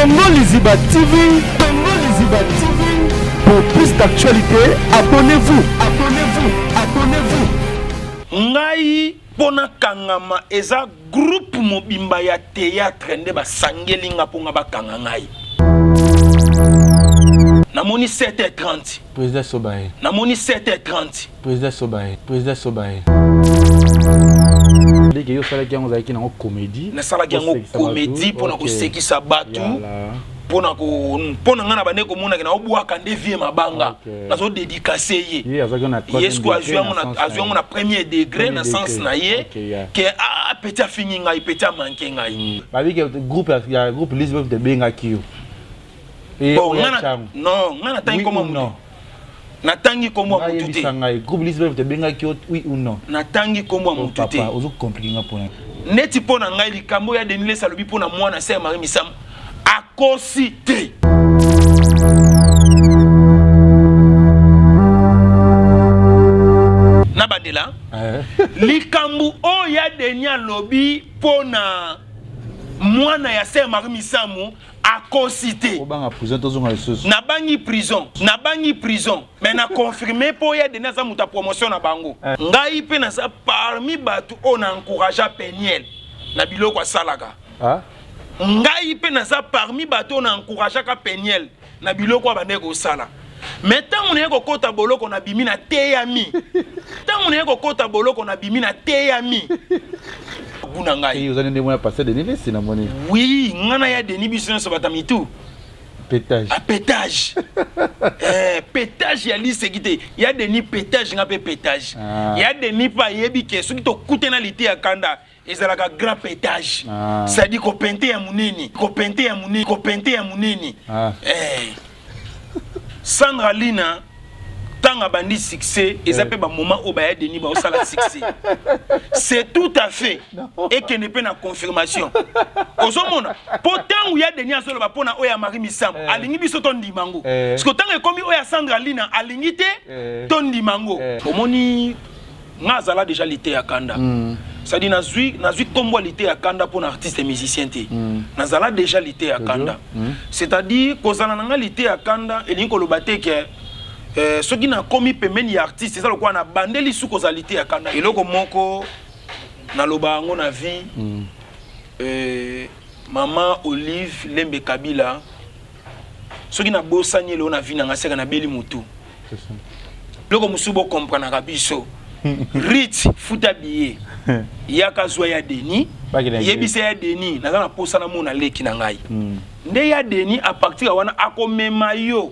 Congo Liziba TV, Congo Liziba TV. Pour plus d'actualité, abonnez-vous, abonnez-vous, abonnez-vous. Ngai pona kangama eza groupe mobimba ya théâtre nde ba sangelinga ponga ba kanga ngai. Namoni 7h30. Président Sobaye. Namoni 7h30. Président Sobaye. Président Sobaye. Dès que yo sala ki ngo zaki na comédie. Na sala ki ngo comédie pona ko sekisa batu. Pona ko pona ngana bande ko mona na obwaka nde vie mabanga. Nazo dédicacer ye. Yes ko avion na premier degré na sens na ye que a petit fini ngai petit manqué ngai. Ba bi que groupe Lisbeth de benga kiyo. Bon, non, ngana tangi comme non. Natangi comme moi mututé. Groupe Lisbeth te benga ki oui ou non. Natangi comme moi mututé. Papa, ozo compliquer nga pona. Neti pona ngai likambo ya Denis Salobi pona mwana ser Marie Misam. Akosité. Nabadela. Likambo o ya Denis Lobi pona mwana ya ser Marie Misamu. Akosité. Na bangi prison. Na bangi prison. Mais na confirmé pour y a donné sa muta promotion na bango. Ngai pe na sa parmi batu on encouragea Peniel. Na biloko kwa salaka. Ngai pe na sa parmi batu on encouragea ka Peniel. Na biloko kwa bandeko sala. Mais tant on est kota boloko na bimi na teyami. Tant on est kota boloko na bimi na teyami. Oui, ngana ya Denis Bisson Sabatamitu. Pétage. Ah, pétage. Pétage ya liste kité. Ya Denis pétage ngapé pétage. Ya Denis pa yebi ke soki to kutena lité ya kanda. Ezalaka grand pétage. Ça dit ko pente ya muneni, ko pente ya muneni, ko pente ya muneni. Sandra Lina tanga bandi succès et ça peut ba moment au ba Denis ba osala succès. C'est tout à fait et que ne peut na confirmation. Ozomona pourtant où ya Denis asolo ba pona oya Marie Misam alingi biso tondi mango. Parce que tant comme oya Sandra Lina alingi te tondi mango. Omoni ngazala déjà lité ya kanda. Ça dit nazui kombo lité ya kanda pour artiste et musicien te. Nazala déjà lité ya kanda. C'est-à-dire kozana nga lité ya kanda et linko lobate ke ceux qui n'ont commis pemeni artiste c'est ça le quoi na bandeli sous causalité ya kanda eloko moko na lobango na vie maman Olive Lembe Kabila ceux qui n'a bosani le na vie na ngaseka na beli mutu loko musubo comprendre kabiso Rich futa billet yaka zwa ya Denis yebisa ya Denis na posa na mona leki na ngai nde ya Denis a partir ya wana akomema yo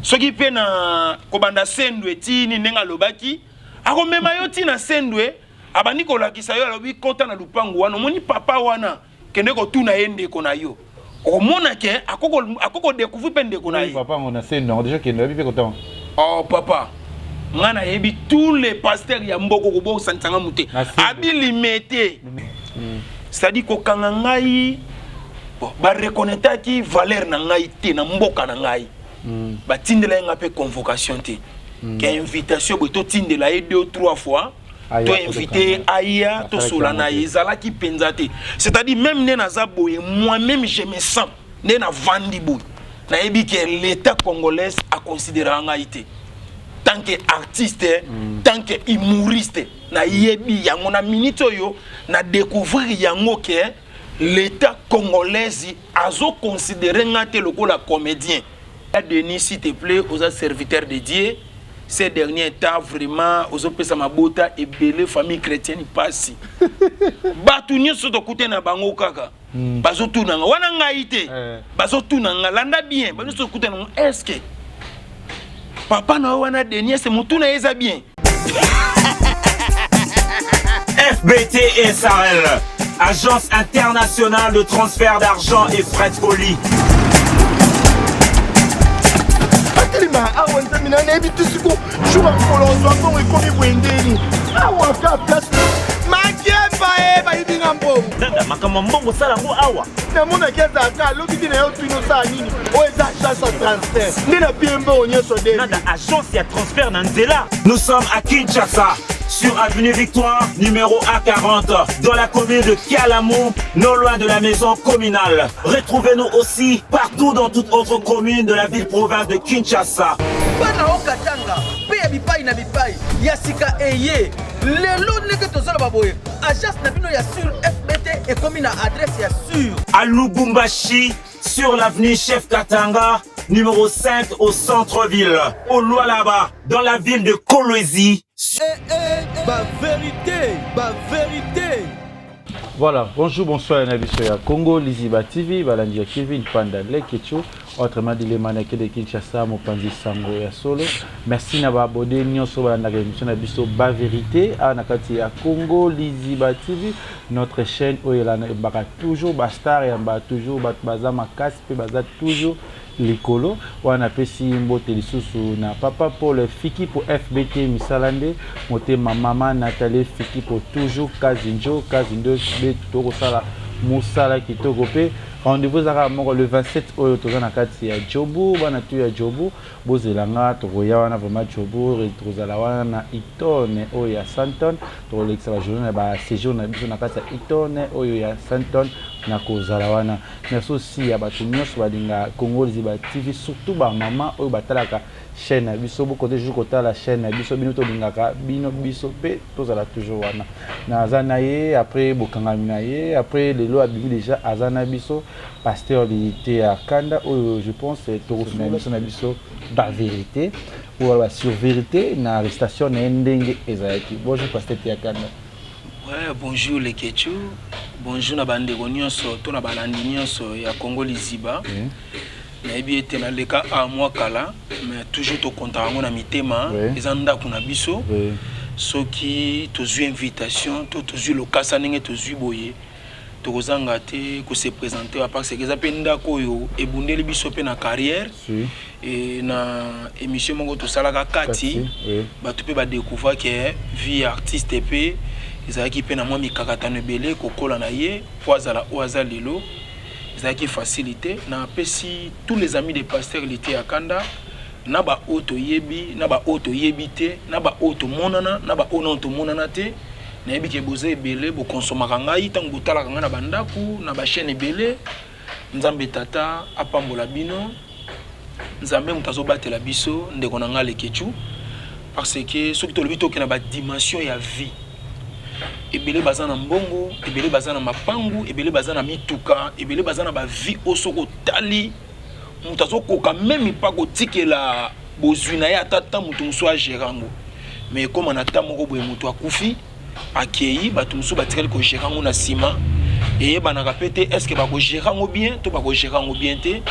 soki pe na kobanda sendwe tini nenga lobaki akomema yo tina sendwe abandi kolakisa yo alobi kota na lupangu wana moni papa wana kende ko tuna yende ko na yo omona ke akoko découvrir pe ndeko na yo papa ngona sendwe on déjà kende bi kota oh papa ngana yebi tous les pasteurs ya mboko ko bo santanga muté abi limité c'est-à-dire ko kanga ngai ba reconnaître ki valeur na ngai te na mboka na ngai ba tindela nga pe convocation te ke invitation bo to tindela e 2 ou 3 fois to invité aya to solana ezala ki penza te c'est-à-dire même né na zaboye moi-même je me sens né na vandi bout na yebi ke l'état congolais a considéré ngai te tant que artiste, tant que humoriste, na yebi yango na minute yo na découvrir yango que l'état congolais azo considéré ngate lokola comédien. Denis s'il te plaît aux serviteurs de Dieu ces derniers temps vraiment aux pesa mabota et belle famille chrétienne passe. Batu nyoso to kute na bango kaka. Bazo tunanga wana ngaite. Bazo tunanga landa bien. Bazo to kute na est-ce que papa na wana Denis c'est mutuna eza bien. FBT SARL, Agence internationale de transfert d'argent et frais de colis. Atlima awa ntamina na ebi tusuko shuba kolonzo ko ekomi bwendeni. Awa ka place Makiemba ba yibinga mbongo. Nanda makama mbongo sala ngo awa. Na mona keza ka lobi na yo twino sa nini. O eza chance de transfert. Ndina piemba onyeso de. Nanda agence ya transfert na nzela. Nous sommes à Kinshasa. sur avenue Victoire, numéro A40, dans la commune de Kialamou, non loin de la maison communale. Retrouvez-nous aussi partout dans toute autre commune de la ville-province de Kinshasa. Bana okatanga, pe bipai na bipai, yasika eye. Lelo neke tozala baboye. Agence na bino ya sur FBT et comme na adresse ya sur. À Lubumbashi, sur l'avenue Chef Katanga, numéro 5 au centre-ville. Au Lualaba, dans la ville de Kolwezi. Ba vérité, ba vérité. Voilà, bonjour, bonsoir, Nabisoya Congo, Liziba TV, Balandia Kevin, Panda Lekecho, autrement dit les mannequins de Kinshasa, Mopanzi Sango et Solo. Merci d'avoir abonné, nous sommes dans l'émission Nabiso Ba Vérité, à Nakati ya Congo, Liziba TV, notre chaîne où il y a toujours Bastar et toujours Bazama Kaspe, Baza toujours l'écolo. On a pesi mbote lisusu na papa pour le fiki pour FBT Misalande, moté ma maman Nathalie fiki pour toujours Kazinjo, Kazindo Toko Sala Moussala Kitoko pe. Rendez-vous le 27 au Tozana Kati ya Jobu, Banatu ya Jobu, Bozelanga, Togoya wana vraiment Jobu, Retrozala na Itone Oya Santon, to l'extra journée ba séjour na biso na Kati ya Itone Oya Santon na Kozalawana. Merci aussi à Batunyo Swalinga Congo Liziba TV, surtout ba maman oyo batalaka chaîne biso beaucoup de jours kota la chaîne biso bino to lingaka bino biso pe tozala toujours wana. Na Azanaye après Bokangaminaye après les lois bibi déjà Azana biso pasteur l'unité à Kanda où je pense c'est Nabiso Ba Vérité ou sur vérité na arrestation na ndenge ezaki. Bonjour pasteur à Kanda. Ouais, bonjour les Ketchu. Bonjour na bande nyonso to na balandi nyonso ya Congo Liziba. Na bien été na leka a moi kala mais toujours to content na mitema ezanda kuna biso. Soki tozu invitation to tozu lokasa ndenge tozu boye. Tokozanga te ko se présenter parce que ezapé ndako yo ebundeli biso pe na carrière et na émission mongo to salaka kati ba to pe ba découvrir que vie artiste pe ezaki pe na moi mikakatano belé kokola na ye poazala oaza lelo ezaki facilité na pesi tous les amis des pasteurs l'été à Kanda na ba auto yebi na ba auto yebité na ba auto monana na ba ononto monana te. Nayebi ke boze ebele bo consomaka ngai tango botalaka ngai na bandaku na ba chaîne ebele nzambe tata apambola bino nzambe mutazo batela biso ndeko na ngai Lekechu parce que soki tolobi toke na ba dimension ya vie ebele baza na mbongo ebele baza na mapangu ebele baza na mituka ebele baza na ba vie osoko tali mutazo koka même pas ko tikela bozwina ya tata mutu muso a gerango mais comme na tata moko boye mutu akufi akei bato musu batikali ko gérer ngo na sima et banaka pété est-ce que ba ko gérer ngo bien to ba ko gérer ngo bien te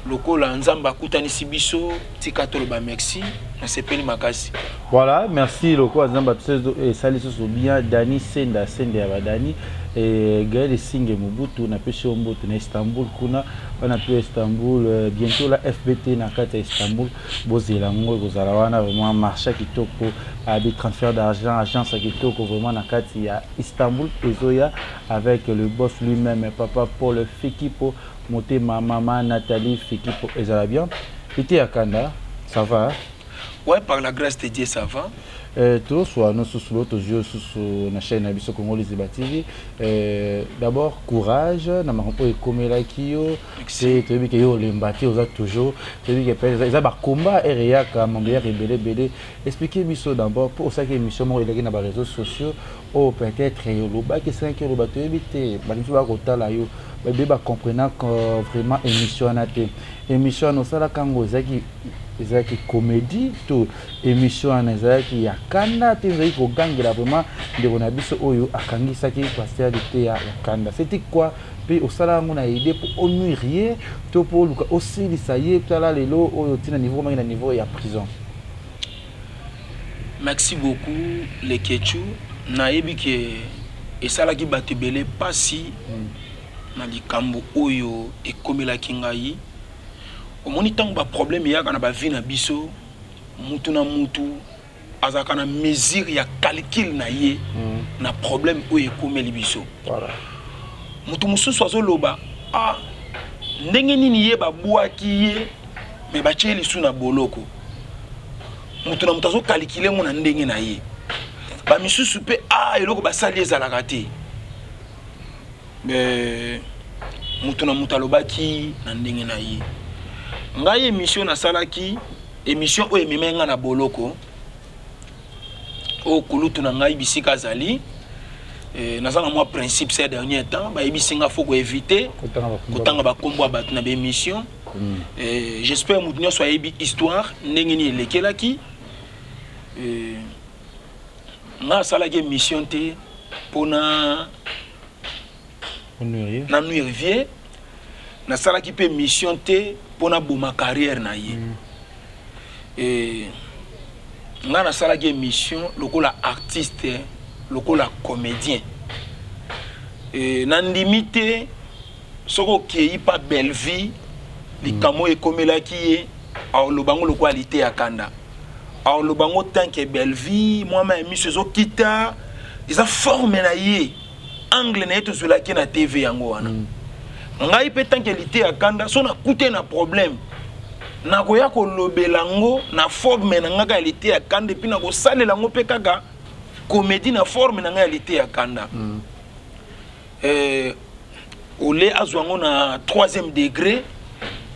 lokola nzamba akutanisi biso tika tolo ba merci na sepeli makasi. Voilà, merci lokola nzamba et saliso so bien Dani Senda ya badani et Gaël Singe Mobutu na pesi omboto na Istanbul kuna on a pu Istanbul bientôt la FBT na kata Istanbul bozela ngo kozala wana vraiment marché kitoko abi transfert d'argent agence kitoko vraiment na kata ya Istanbul ezoya avec le boss lui-même papa Paul Fikipo monter ma maman Nathalie Fikipo ezala bien. Était à Kanda, ça va? Ouais, par la grâce de Dieu ça va. Tout soit nous sous l'autre yeux sous la chaîne Nabiso Congo Liziba TV. D'abord courage, na makambo ekomela kiyo, c'est tu que yo lembati oza toujours, tu que pesa ba combat area ka mambia rebele bele. Expliquez biso d'abord pour ça que émission mo eleki na ba réseaux sociaux ou peut-être yo loba que c'est que loba to ebité, ba nifi ba kotala yo, ba be ba comprenant que vraiment émission na te. Émission no sala kango ezaki comédie to émission ezaki ya Kanda te ezaki ko gangela vraiment ndeko na biso oyo akangisaki pasteur de ya Kanda. C'était quoi puis au sala ngo na idée pour honorer to pour luka aussi lisaye tala lelo oyo tina niveau na niveau ya prison. Merci beaucoup les Ketchu na yebi ke esala ki batebele pasi na likambo oyo ekomela kingai. Omoni tango ba problème ya kana ba vie na biso mutu na mutu azaka na mesure ya calcul na ye na problème oyo ekomeli biso. Voilà. Mutu mususu azoloba ah ndenge nini ye babwaki ye me bacheli su na boloko. Mutu na mutu azo calculer ngo na ndenge na ye. ba misusu pe eloko basali ezalaka te mutu na mutu alobaki na ndenge na ye ngai émission nasalaki émission oyo emema nga na boloko o kulutu na ngai bisika azali naza na mwa principe ces derniers temps bayebisinga faut ko éviter kotanga bakombo ya bato na bémission j'espère mutu nyonso ayebi histoire ndenge nini elekelaki nga asalaki émission te mpona na nuire vie nasalaki mpe mission te mpona boma carrière na ye nga nasalaki émission lokola artiste lokola comédien nandimi te soki okei pa belle vie likambo ekomelaki ye aolobango lokola lite ya kanda aolobango tanke belle vie mwama émission ezokita eza forme na ye angle na ye tozwelaki na tv yango wana ngai mpe tanke lite ya kanda so nakute na problème nakoya kolobela yango na forme na ngai ya lite ya kanda epuis nakosalela yango mpe kaka comédie na forme na ngai ya lite ya kanda ole azwa yango na 3e degré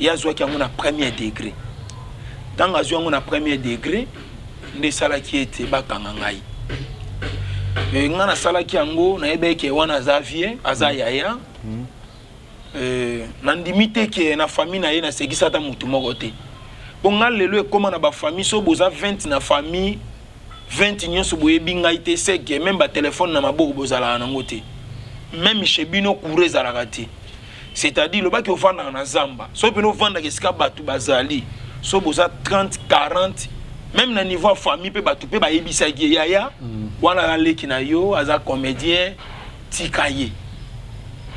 ye azwaki yango na 1er degré ntango azwa yango na 1er degré nde esalaki ete bakanga ngai nga nasalaki yango nayebeki wana aza vie aza yaya nandimi te ke na famille na ye nasekisa ata mutu moko te mpo nga lelo ekóma na bafamille so boza 20 na famille 20 nyonso boyebi ngai te seke meme batelefone na maboko bozalaka nango te meme chez bino cour ezalaka te c'est-à-dire lobaki ovandaka na zamba so mpena ovandaka esika bato bazali so boza 30 40 même na niveau ya famille mpe bato mpe bayebisaki yaya wana aleki na yo aza comédien tika ye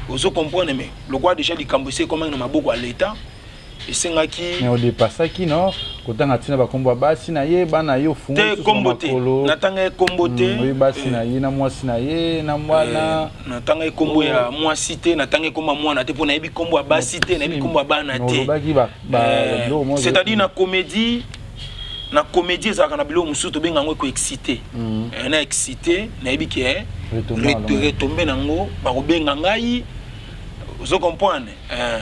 ozo comprendre mais lokwa déjà likambo ese ekómaki na maboko ya leta esengaki mais odepasaki no kotanga ntina bakombo ya basi na ye bana ye ofungo te kombo te natanga ye kombo te oyo basi na ye na mwasi na ye na mwana natanga ye kombo ya mwasi te natanga ye kombo ya mwana te mpo nayebi kombo ya basi te nayebi kombo ya bana te c'est-à-dire na comédie ezalaka na biloko mosusu tobenga yango ekoexcité na excité nayebi ke retombe nango bakobenga ngai ozo comprendre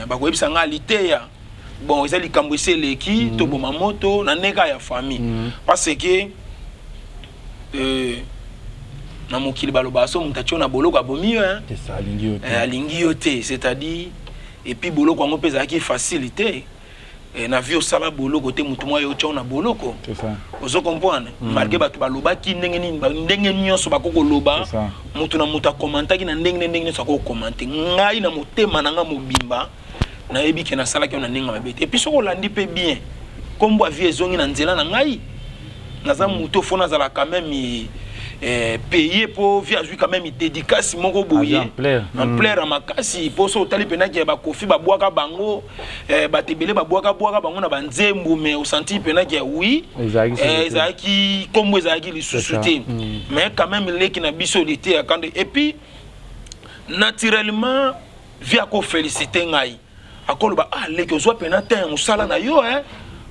bakoyebisa ngai aliteya bon eza likambo esi eleki toboma moto na ndenge ya famille parce que na mokili balobaka so moto atio na boloko abomi yo alingi yo te c'est-à-dire epuis boloko yango mpe ezalaki facile te na vie osala boloko te mutu mwa yo otya na boloko ozo comprendre malgré bato balobaki ndenge nyonso bakokoloba mutu na mutu akomantaki na ndenge nyonso akokomante ngai na motema na nga mobimba nayebi ke nasalaki yo na ndenge mabe te epuis soki olandi mpe bien kombo ya vie ezongi na nzela na ngai naza mutu ofo nazala quand même payé pour via quand même dédicace moko boye en plaire makasi pour so tali pena ke ba kofi ba boaka bango ba tebele ba boaka bango na banzembu mais au senti pena ke oui ezaki comme ezaki lisusu te mais quand même leki na biso lité akande et puis naturellement via ko féliciter ngai akoloba leki ozwa pena te musala na yo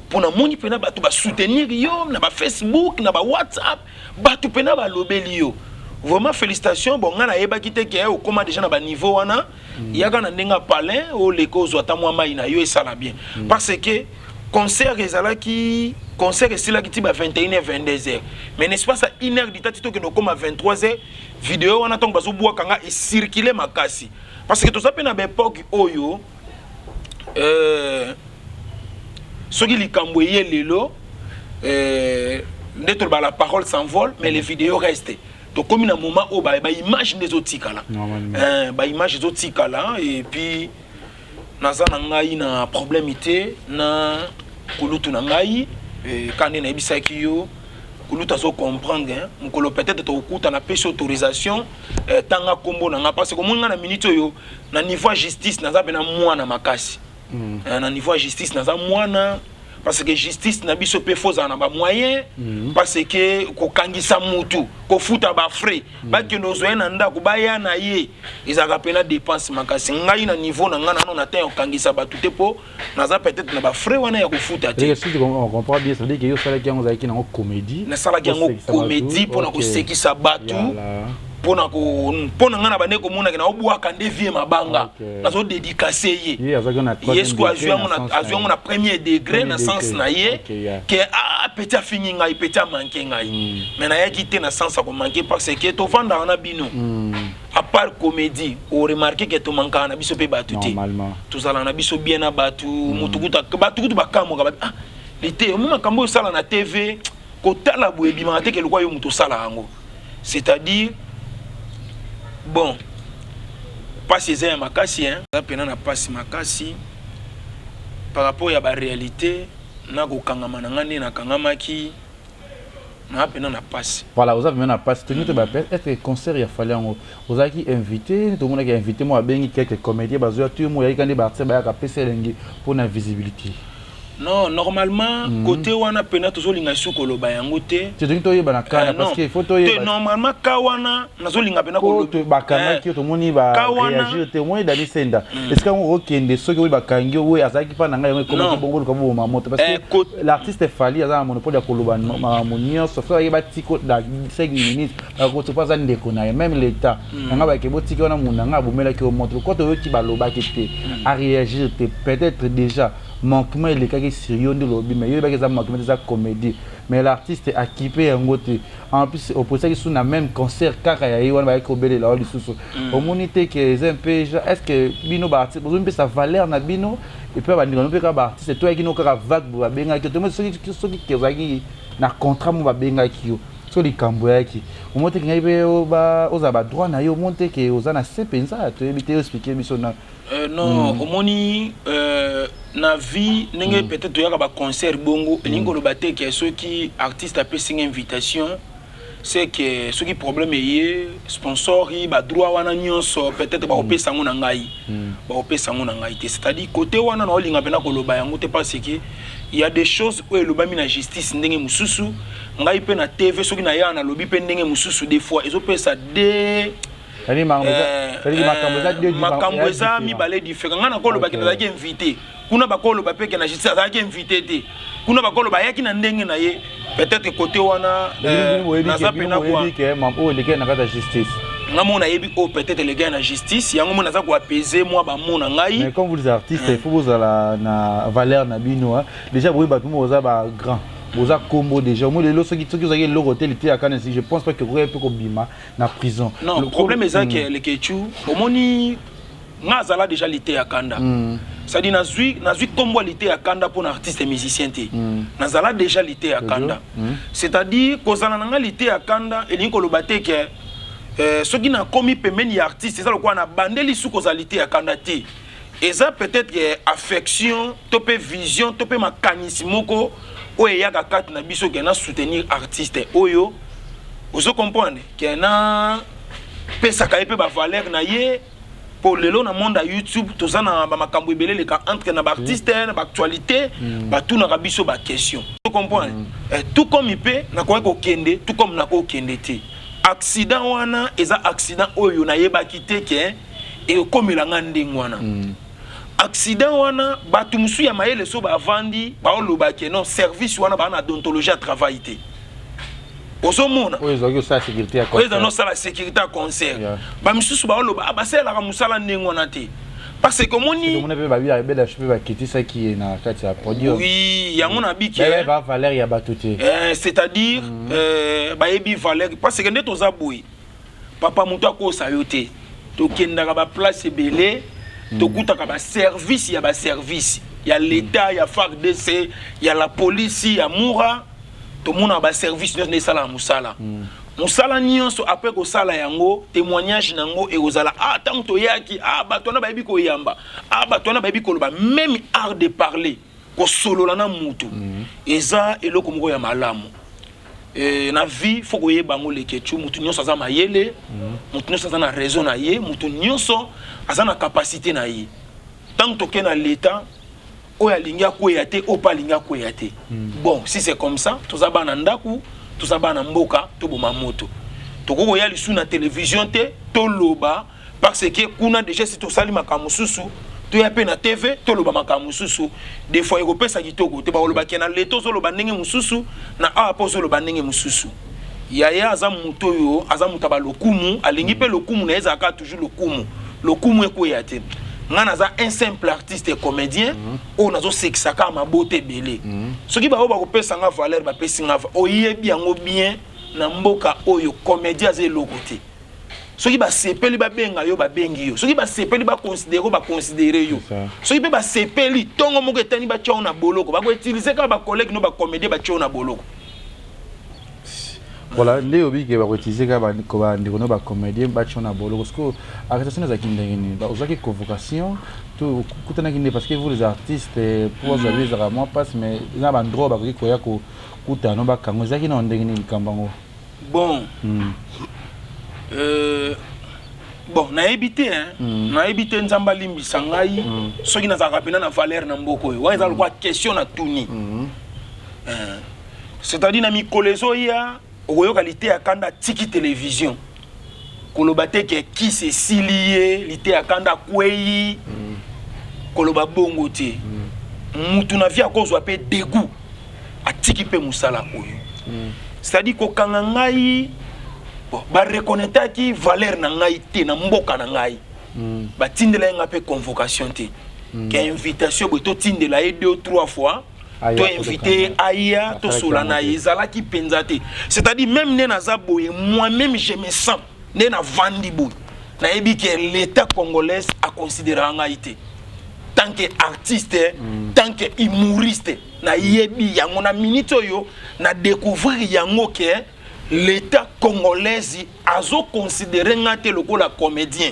pour na moni pena bato ba soutenir yo na ba Facebook na ba WhatsApp bato pena ba lobeli yo vraiment félicitations bon nga na yeba kite ke o koma déjà na ba niveau wana yaka na ndenga palin o leko zo ata mwa mai na yo esala bien parce que concert ezalaki concert esilaki ti ba 21h 22h mais n'est-ce pas ça 1h ditati to ke no koma 23h vidéo wana tongo bazo bwa kanga e circuler makasi parce que to ça pe na ba époque oyo soki likambo ye lelo ndeto ba la parole s'envole mais les vidéos restent to comme na moment o ba image des otikala ba image des otikala et puis naza na ngai na problème ité na kulutu na ngai quand na ebisaki yo kulutu azo comprendre mukolo peut-être to okuta na pêche autorisation tanga kombo na nga parce que monga na minute yo na niveau justice naza bena mwana makasi na niveau justice naza mwana parce que justice na biso pe foza na ba moyen parce que ko kangisa mutu ko futa ba frais ba ke nozo na ndako ba ya na ye ezaka pena dépense makasi ngai na niveau na ngana na te kangisa ba tout po naza peut-être na ba frais wana ya ko futa te. On comprend bien, ça veut dire que yo sala ki yango za ki na comédie na sala ki yango comédie pona ko sekisa batu pona ngana bane ko mona ke na obwaka nde vie mabanga nazo dédicacer ye yesko azwa na premier degré na sens na ye que petit fini ngai petit manquer ngai mais na yaki te na sens ko manquer parce que to vanda na bino à part comédie on remarquer que to manka na biso pe batu te tout ça na biso bien na batu mutukuta batu bakamo ka l'été au moment kambo sala na TV ko tala boyebi ma te ke lokwa yo muto sala yango c'est-à-dire bon, pas ces makasi, hein. Na passe makasi par rapport à la réalité, na ko kangama na ngani na kangamaki na pena na passe. Voilà, vous avez maintenant passe. Tenez te bapel. Est-ce que concert il a fallu en vous avez invité, tout le monde qui a invité moi à bengi quelques comédiens, bazoya tout le monde qui a des parties ba ka pese lengi pour la visibilité. Non, normalement, côté wana pena toujours linga sukolo ba yango te. Tu dis to yeba na kana parce que faut to yeba. Normalement kawana nazo linga pena ko to ba kana ki to moni ba réagir te moi dali senda. Est-ce que on okende soki we ba kangi we azaki pa na ngai comme bongo ko bo mamoto parce que l'artiste est fali aza monopole ya koloba mamonio sauf que yeba tiko da 5 minutes ko to pas ndeko na même l'état nga ba ke botiki wana munanga bomela ki o montre ko to yoti ba loba ki te à réagir te peut-être déjà manquement il est quelque sérieux de lobby mais il y a des manquements de sa comédie mais l'artiste est équipé en côté en plus au procès qui sont dans même concert kaka ya on va ekobele la lisusu au monité que un peu est-ce que bino ba artiste besoin de sa valeur na bino et puis ba ndino pe ka ba artiste toi qui no ka vague ba benga que tout le monde qui zaki na contrat mo ba benga ki yo so likambo yaki au monté que ngai ba oza ba droit na yo monté que oza na sepenza to ebite expliquer biso na non omoni na vie nenge peut-être to yaka ba concert bongo elingo lo baté que ceux qui artistes appellent une invitation c'est que ceux qui problème est sponsor ba droit wana nyonso peut-être ba opesa ngona ngai ba opesa ngona ngai c'est-à-dire côté wana na olinga pena ko loba yango te parce que il y a des choses où le bami na justice ndenge mususu ngai pe na TV ceux qui na ya na lobi pe ndenge mususu des fois ils opesa des makambo eza mibale différent nga na kolo ba kinazaki invité kuna ba kolo ba peke na justice azaki invité te kuna ba kolo ba yaki na ndenge na ye peut-être côté wana na zapena kwa o le gars na kata justice nga mona yebi o peut-être le gars na justice yango mona za ko apaiser moi ba mona ngai mais comme vous les artistes il faut vous ala na valeur na bino déjà vous ba tout mo za ba grand vous avez combo déjà moi les lots qui vous avez le hôtel était à Cannes je pense pas que vous avez pu bima na prison non le problème est ça que le kechu omoni ngazala déjà l'été à Kanda ça dit nazui combo l'été à Kanda pour un artiste et musicien té nazala déjà l'été à Kanda c'est-à-dire kozana nga l'été à Kanda et linko lo baté que ceux qui n'a commis pemeni artiste c'est ça le quoi na bandeli sous causalité à Kanda té et ça peut-être affection topé vision topé makanismoko oye yaka kati na biso ke na soutenir artiste oyo ozo comprendre ke na pesa ka pe ba valeur na ye pour lelo na monde à YouTube to za na ba makambo ebele le ka entre na ba artiste na ba actualité ba tout na biso ba question tu comprends tout comme ipe na ko kende tout comme na ko kende te accident wana eza accident oyo na yeba kite ke e komela ngande ngwana accident wana batu musu ya mayele so ba vandi ba oloba ke non service wana ba na odontologie à travail te osomona oyo ça sécurité à concert oyo non ça la sécurité à concert ba musu ba oloba ba sela ka musala ndenge wana te parce que moni on peut ba bien bela cheveux ba kiti ça qui est na kati ya produit oui yango na biki ba valeur ya batuté c'est-à-dire ba yebi valeur parce que ndeto za boy papa mutu ko sayote to kendaka ba place belé tokutaka ba service ya ba service ya l'état ya FARDC ya la police ya Moura to mona ba service ne sala musala musala nyonso après ko sala yango témoignage nango e ozala tant to yaki bato na ba yebi ko yamba bato na ba yebi ko loba même art de parler ko solola na mutu eza eloko moko ya malamu na vie faut que bango le kechu mutu nyonso za mayele mutu nyonso za na raison na ye mutu nyonso za na capacité na ye tant que na l'état oyo alingi akwea te oyo mpe alingi akwea te. Bon, si c'est comme ça toza bana ndaku toza bana mboka toboma moto tokokoya lisu na télévision te toloba parce que kuna déjà si tosali makambo mosusu toya mpe na TV toloba makambo mosusu des fois ekopesa kitoko te bakolobaki na leto ozoloba ndenge mosusu na awa mpo ozoloba ndenge mosusu. Yaya aza moto oyo aza moto aba lokumu alingi mpe lokumu na ezalaka toujours lokumu ekwea te. Nga naza un simple artiste et comédien oyo nazosekisaka mabote ebele soki bao bakopesa nga valeur bapesi nga oyebi yango bien na mboka oyo comédien aza eloko te. Soki basepeli babenga yo babengi yo, soki basepeli baconsidere yo baconsidere yo, soki mpe basepeli ntongo moko etani batia yo na boloko bakoutilize kaka bacollègue no bacomédien batia yo na boloko. Voilà, les hobbies qui vont utiliser comme un comédien, bâtiment à bolo. Parce que arrestation des akindengini, aux acquis convocation, tout coûte un parce que vous les artistes, pour vous avez à moi passe, mais il y a un droit à quoi ya coûte un nombre quand vous avez un dengini kambango. Bon, bon, na évité nzamba limbi sangai, ceux qui n'a pas rappelé na valeur na mboko. Ouais, ça le quoi question na tourner. C'est-à-dire na mi kolezo ya oyo qualité ya kanda tiki télévision kolobate ke qui c'est silié lité ya kanda kwei koloba bongo te mutu na via kozwa pe dégoût a tiki pe musala oyo c'est-à-dire ko kanga ngai ba reconnaître ki valeur na ngai te na mboka na ngai ba tindela nga pe convocation te ke invitation bo to tindela 2 ou 3 fois to invité Aya to Solana ezala ki penzate. C'est-à-dire même nena zaboye moi-même je me sens nena vandi boy na ebi que l'état congolais a considéré ngaité tant que artiste tant que humoriste na yebi yango na minute yo na découvrir yango que l'état congolais azo considéré ngate lokola comédien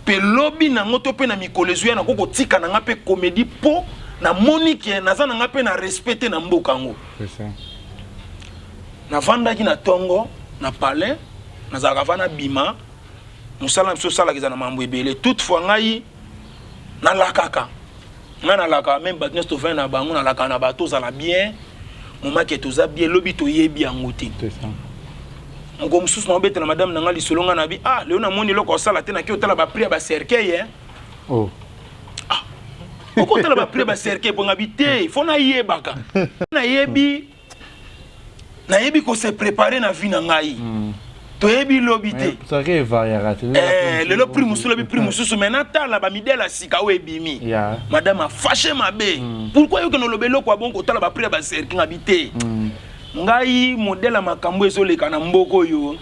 pe lobby na ngoto pe na mikolezo ya na koko tika na ngape comédie po na Monique naza na ngape na respecter na mboka ngo. C'est ça. Na vanda ki na tongo na palais na zakavana bima musala mso sala kiza na mambo ebele toutefois ngai na lakaka nga na laka même batnes to vin na bango na laka na bato za la bien moma ke to za bien lobi to yebi yango te. C'est ça. Ngo mususu na obete na madame na ngali solonga na bi ah leo na moni loko sala te na ki otala ba prière ba cercueil Oh. Pourquoi tu as pris le cercle pour habiter? Il faut na yebaka. Na yebi ko se préparer na vie na ngai. To yebi lobité. Ça que variété. Le prix musu lobi prix musu maintenant tala ba midela sika o ebimi. Madame a fâché ma bé. Pourquoi yo que no lobelo kwa bon ko tala ba prix ba cercle habiter? Ngai modèle makambo ezoleka na mboko yo.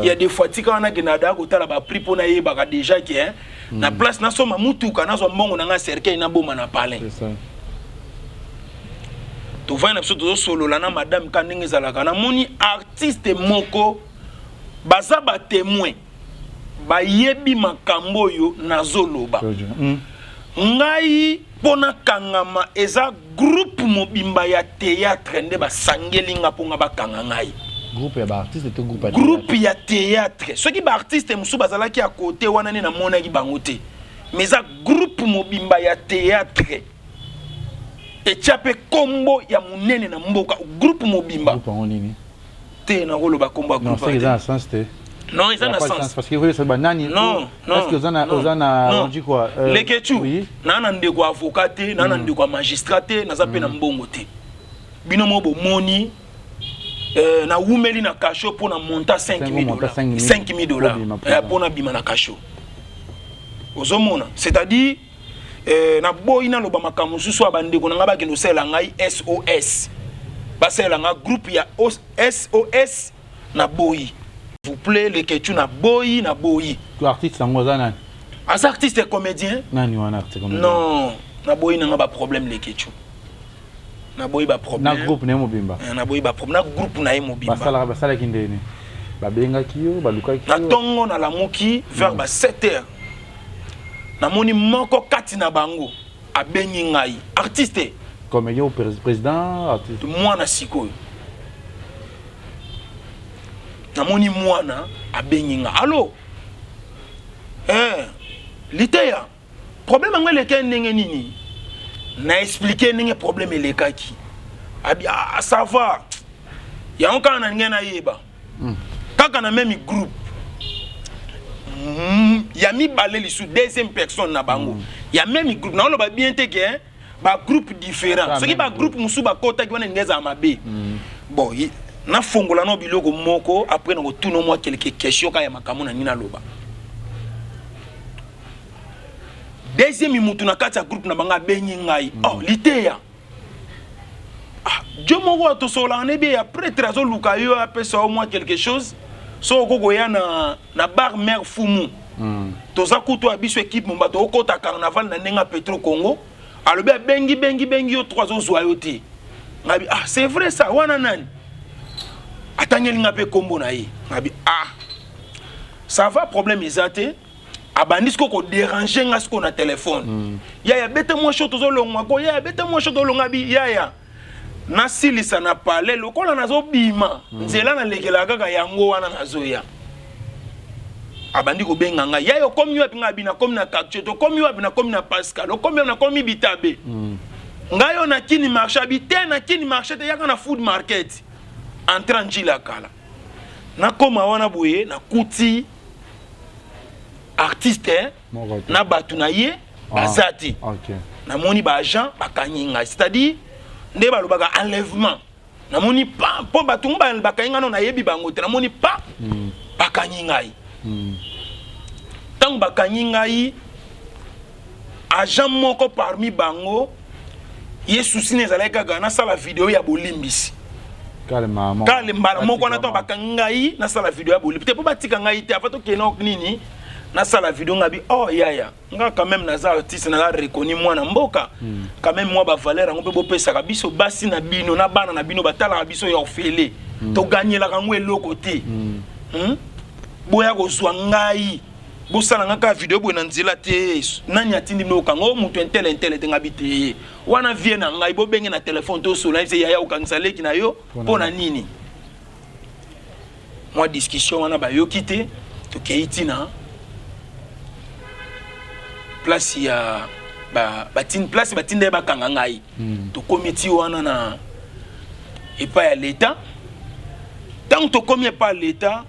Il y a des fois tika wana ke na da ko tala ba prix pour na yebaka déjà que na place na soma mutuka na zo mbongo na nga cercueil na boma na palais. C'est ça. To va na biso solo la na madame kaningi zalaka na moni artiste moko baza ba témoin ba yebi makambo yo na zoloba. Ngai pona kangama eza groupe mobimba ya théâtre nde ba sangelinga ponga ba kanga ngai. Groupe ya artiste to groupe ya théâtre ceux qui ba artiste musu bazala ki à côté wana ni na mona ki bangote mais ça groupe mobimba ya théâtre et tiape kombo ya munene na mboka groupe mobimba groupe en nini te na kolo ba kombo groupe non c'est dans sens te non ils ont un sens parce que vous savez banani non est-ce que ozana on dit quoi les kechu na na ndeko avocat te na na ndeko magistrat te na za pe na mbongo te bino mo bo moni na wumeli na kasho pour na monta $5,000 pour na bima na kasho ozomona c'est-à-dire na boyi na loba makambo susu abandeko na ngaba kendo sela ngai SOS basela nga groupe ya SOS na boyi vous plaît les ketu na boyi tu artiste ngozana as artiste et comédien nani wana artiste comédien non na boyi na ngaba problème les ketu na boyi ba problème na groupe na mobimba na boyi ba problème na groupe na mobimba basala kindeni babenga kiyo baluka kiyo na tongo na lamuki vers ba 7h na moni moko kati na bango abengi ngai artiste comédien ou président artiste mwana sikoyo na moni mwana abengi nga allo liteya problème ngwe leke ndenge nini na expliqué n'ingé problème elekaki abi ah ça va ya on kana ngena yeba kaka na même groupe ya mi balé sous deuxième personne na bango ya même groupe na on ba bien te que ba groupe différent ce qui ba groupe musu ba kota ki wana ngeza mabe bon na fongola no biloko moko après na tout no moi quelques questions ka ya makamuna nina loba deuxième mutu na kati ya groupe na banga benyi ngai oh liteya Dieu m'a dit que après trazo lukayo après ça au moins quelque chose so koko ya na bar mère fumu toza kuto abiso équipe mon bato okota carnaval na nenga Petro Congo alobi bengi yo 3 ans zoyote ngabi ah c'est vrai ça wana nani atangeli ngape kombo na ye ngabi ah ça va problème ezate abandis ko déranger nga sko na téléphone ya bete moi chaud tozo longwa ko ya bete moi chaud longa bi ya na silisa na parler lokola nazo bima nzela na lekela kaka yango wana nazoya abandi ko benga nga ya yo komi wapi nga bina komi na Kakche to komi wapi na komi na Pascal o komi na komi Bitabe ngayo na kini marché habité na kini marché te yaka na food market entrant njila kala na koma wana boye na kuti artiste na batu na ye bazati na moni ba agent bakanyinga c'est-à-dire nde balobaka enlèvement na moni pa po batu bakanyinga no na yebi bango te na moni pa bakanyinga tant bakanyinga agent moko parmi bango ye souci ne zaleka na sala vidéo ya bolimbisi kale mbala moko na to bakanyinga na sala vidéo ya bolimbisi te po batika ngai te afato keno nini na sala vidéo ngabi oh yaya nga quand même naza artiste na reconnu moi na mboka quand même moi ba valeur ngo pe bo pesa ka biso basi na bino na bana na bino batala biso ya ofele to gagner la ngwe loko te boya ko zwa ngai bo sala nga ka vidéo bo na nzela te nani atindi no kango mutu intel te ngabi te wana vie na ngai bo benge na téléphone to so la yaya o kangisa leki na yo pona nini moi discussion wana ba yo kité to keitina place ya place batinde bakanga ngai to comité wana na epa ya l'état tant to commis pas l'état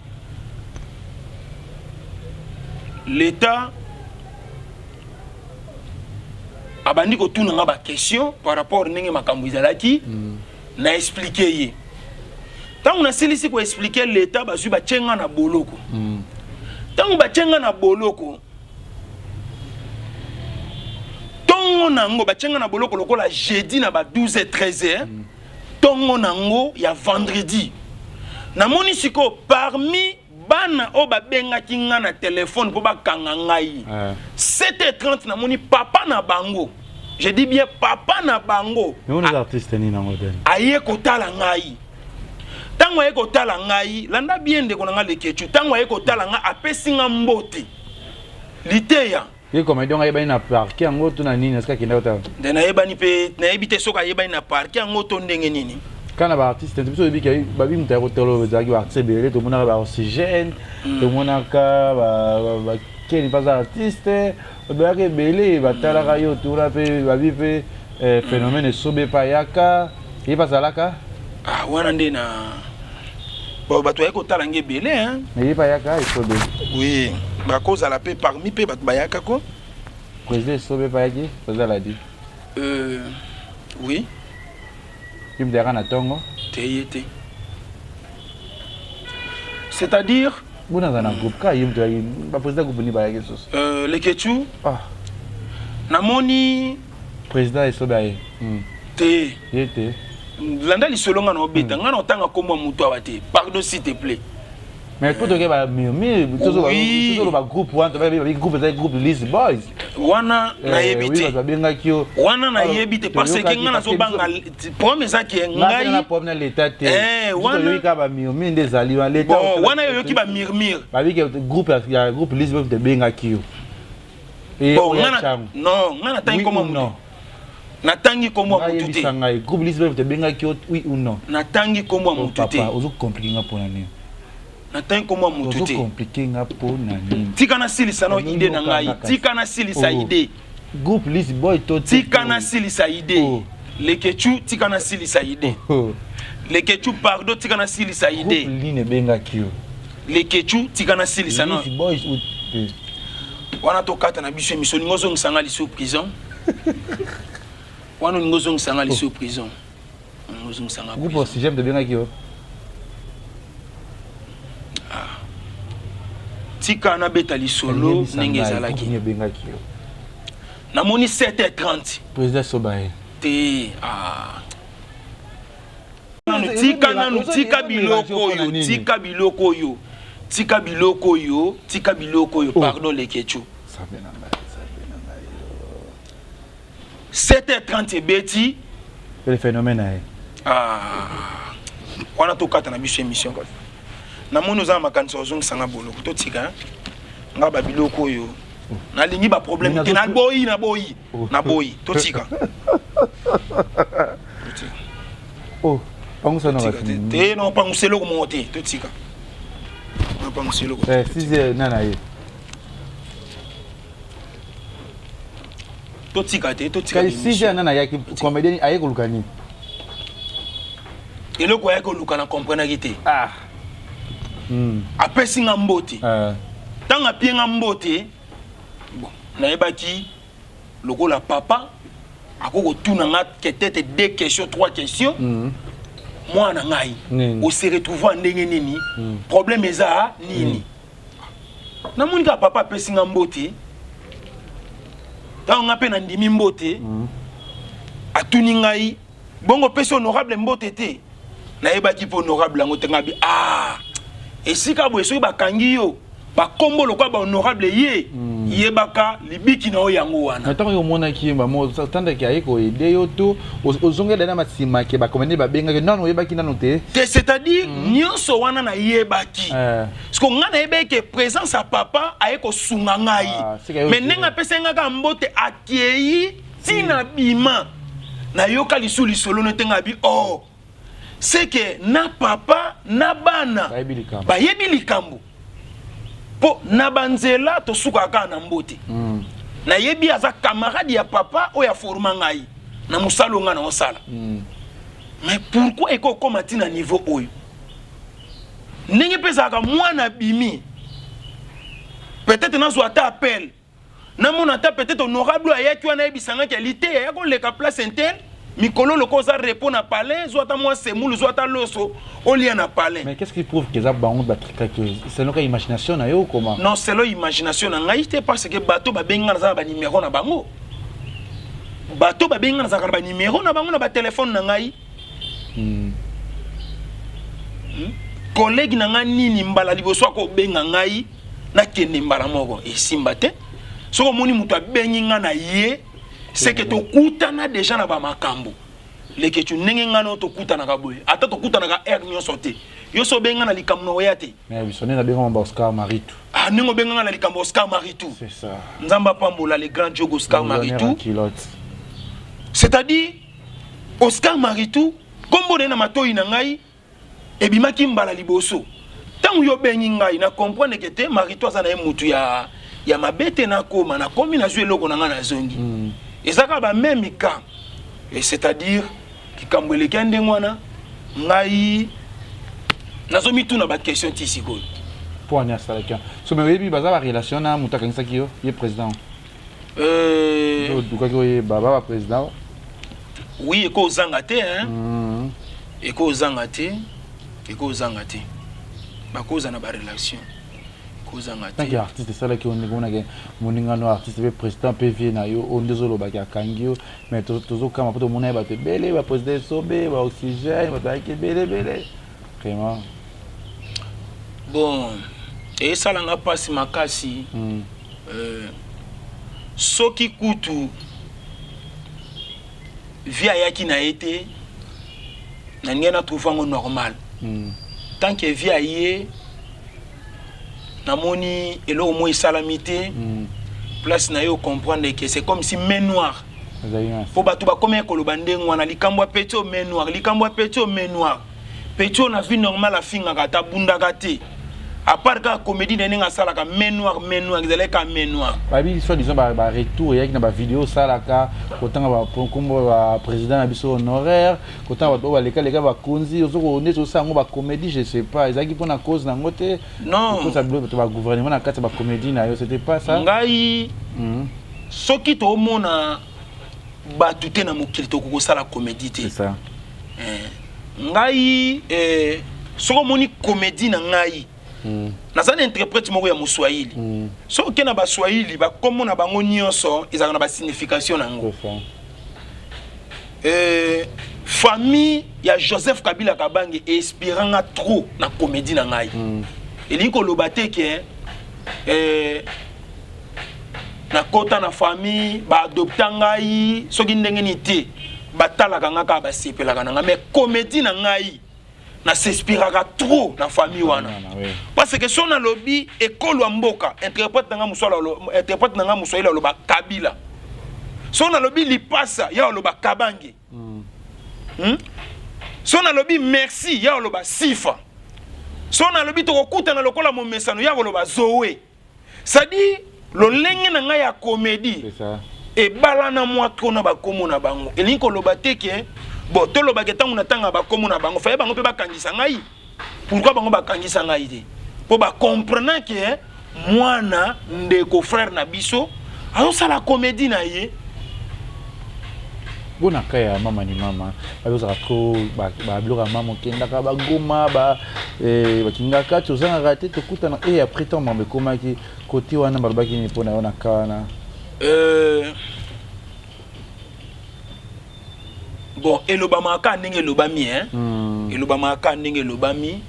abandi ko tuna nga ba question par rapport ndenge makambo izalaki na expliquer ye tant on a silisi ko expliquer l'état bazu ba tchenga na boloko tant ba tchenga na boloko tongo nango bachenga na boloko lokola jeudi na ba 12h 13h tongo nango ya vendredi na moni siko parmi bana o ba benga kinga na téléphone po bakanga ngai 7h30 na moni papa na bango je dis bien papa na bango mais on est artiste ni nango den aye kotala ngai tango aye kotala ngai landa bien de konanga lekechu tango aye kotala nga apesinga mbote liteya et comme donc ayeba na parquet ngo to na nini est-ce que kinda ota de na yeba ni pe na yebite soka yeba na parquet ngo to ndenge nini kana ba artiste biso biki babi muta ko tolo bezaki ba sebele to mona ba oxygène to mona ka ba keni pas artiste ba ke belé ba tala ka yo to la pe babi pe phénomène sobe pa yaka et pas alaka ah wana ndena bon bato yako tala nge belé hein mais pas yaka il faut de oui ba cause à la paix parmi pe bato bayaka ko président sobe pa yaki ça l'a dit oui il me dira na tongo téyé c'est-à-dire vous dans un groupe ka yim to ba président groupe ni ba yaki sos le kechu namoni président sobe ay te yete landa lisolonga na obeta ngana otanga komwa mutu awate pardon s'il te plaît mais pour te ba mais tout ba groupe wana to ba groupe List Boys wana na yebite wana na yebite parce que ngana so banga problème ça qui ngai na problème l'état te wana yo ka ba mi ndezali wa l'état wana yo ki ba mirmir ba bi groupe List Boys te benga kio et ngana non ngana tangi comme non natangi komwa mutu te ngai groupe List Boys te benga kio oui ou non natangi komwa mutu te papa ozo compliquer nga pona ni natangi komwa mutu te compliquer nga pona ni tika na silisa no idée na ngai tika na silisa idée groupe Lizzy Boy to tikana silisa idée lekechu tikana silisa idée lekechu pardon tikana silisa idée groupe line benga kio lekechu tikana silisa non Lizzy Boy wana to kata na biso émission ngozo ngisanga liso prison wana ngozo ngisanga liso prison ngozo ngisanga groupe aussi j'aime de benga kio tika na beta lisolo ndenge ezalaki namoni 7h30 président Sobaye te tika nanu tika biloko yo tika biloko yo pardon lekechu 7h30 ebeti le phénomène wana tokata na biso émission namoni oza na makanisi ozongisanga boloko totika nga babiloko oyo nalingi baproblème te naboyi totika te non pangusa eloko moko te totika pangusa eloko 6h nana ye totika te totika 6h nana yaki comédien aye koluka nini eloko ayaki koluka na comprenaki te apesi nga mbote ntango apie nga mbote bon nayebaki lokola papa akokotuna nga peut-être 2 questions 3 questions mwana ngai ose retrouve ndenge nini problème eza nini namoni ka papa apesi nga mbote ntango nga mpe na ndimi mbote atuni ngai bongo pesi honorable mbote te nayebaki mpe honorable yango te ngabi esika boye soki bakangi yo bakombo lokwa bahonorable ye yebaka libiki na oyo yango wana ntango yo omonaki bamo tandaki aye koyede yo to ozongela na masima ke bakomende babengaki nano oyebaki nano te c'est-à-dire nyonso wana nayebaki parceke nga nayebaki présence ya papa aye kosunga ngai me ndenge apesengaka mbote akei ntina bima nayoka lisu lisolo nete ngabi c'est que na papa na bana bayebi likambo po na banzela tosukaka na mbote nayebi aza camarade ya papa oyo aforma ngai na mosala nga na osala mais pourquoi ekokoma ntina niveau oyo ndenge mpe ezalaka mwana bimi peut-être nazwa ata appel namona ata peut-être honorable ayaki wana ayebisangaki alite yaya koleka place intel mikolo loko za repos na palais zwata moi semulu zwata loso olia na palais. Mais qu'est-ce qui prouve que ça bango batrika que c'est notre imagination na yo comment? Non, c'est l'imagination na ngai te parce que bateau ba benga na za ba numéro na bango. Bateau ba benga na za ba numéro na bango na ba téléphone na ngai. Collègue na nga nini mbala liboso ko benga ngai na kende mbala moko esimba te. Soko moni mutu abengi nga na ye c'est que to kutana déjà na ba makambo. Leke tu ndenge ngano to kutana ka boye. Ata to kutana ka air nyonso te. Yo so benga na likamno oyate. Mais bisone na benga ba Oscar Maritou. Ah ningo benga na likambo Oscar Maritou. C'est ça. Nzamba pambola les grands Diogo Oscar Maritou. C'est-à-dire Oscar Maritou kombo na matoyi na ngai ebimaki mbala liboso. Tangu yo bengi ngai na comprendre que te Maritou azana mutu ya mabete na koma na komi na zwe loko na nga na zongi. Ezaka ba même cas. Et c'est-à-dire ki kambwele kende ngwana ngai nazomi tuna ba question tisiko. Pour anya salaka. So me webi baza ba relation na mutaka ngisaki yo ye président. Du kako ye baba président. Oui, eko zanga te hein. Eko zanga te. Eko zanga te. Ba koza na ba relation. Tant que artiste c'est là qui on a moningano artiste be président PV na yo on désolé ba kangio mais toujours kama poto mona ba te belé ba président sobe ba oxygène ba ki belé vraiment bon et ça langa passe makasi soki kutu via yaki na été na ngena trouvango normal tant que via yé namoni elo mo salamité place na yo comprendre que c'est comme si main noire pour batu ba comme ekoloba ndengwa na likambo petio main noire likambo petio main noire petio na vie normale afinga kata bunda kate à part que comédie n'est pas ça la main noire ils allaient qu'à main noire babi soit disons ba retour il y a une vidéo ça la ka autant ba comme président abiso honoraire autant ba les gars ba konzi on est au ça ba comédie je sais pas ils a qui pour la cause na ngote non ça ba gouvernement na kati ba comédie na yo c'était pas ça ngai soki to mona ba tuté na mokili to ko ça la comédie c'est ça ngai soko moni comédie na ngai nazana interprète moko ya Moswahili so ke na ba Swahili ba comme na bango nyonso ezaka na ba signification nango famille ya Joseph Kabila Kabange inspiranga trop na comédie na ngai eliko lobate ke na kota na famille ba adopta ngai soki ndenge ni te batalaka ngaka ba sepelaka na ngai mais comédie na ngai na s'inspirera trop na famille wana parce que son na lobby école wa mboka interprète nga Moswahili loba Kabila son na lobby lipasa ya loba Kabange son na lobby merci ya loba Sifa son na lobby to kokuta na lokola mo mesano ya loba Zoé ça dit lo lenge na nga ya comédie c'est ça et balana moi trop na ba komo na bango elinko loba teke bon to loba ketangu na tanga ba komo na bango fa bango pe ba kangisa ngai pourquoi bango ba kangisa ngai te po ba comprendre que mwana ndeko frère na biso azo sala comédie na ye bona kaya mama ni mama bazo trop ba bloga mama kenda ka ba goma ba kinga ka to zanga raté to kuta na après temps mambe koma ki côté wana ba ki ni pona ona kana bon elobama ka ndenge elobami elobama ka ndenge elobami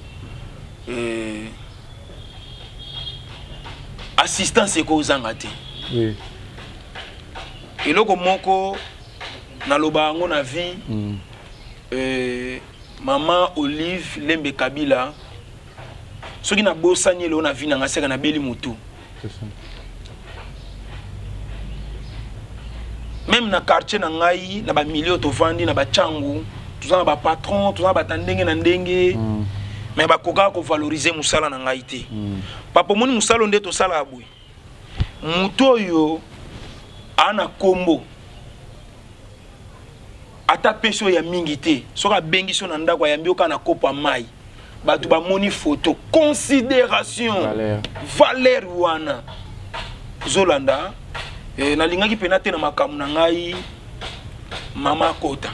assistance ko zanga te oui eloko moko na loba ngo na vie maman Olive Lembe Kabila soki na bosani le na vie na ngaseka na beli mutu c'est ça même na quartier na ngai na ba milieu to vandi na ba changu tuzana ba patron tuzana ba tandenge na ndenge mais ba koka ko valoriser musala na ngai te papa moni musala nde to sala abui muto yo ana kombo ata peso ya mingi te soka bengi so na ndako ya mbioka na kopa mai batu ba moni photo considération valeur wana zolanda na lingaki penate na makamu na ngai mama kota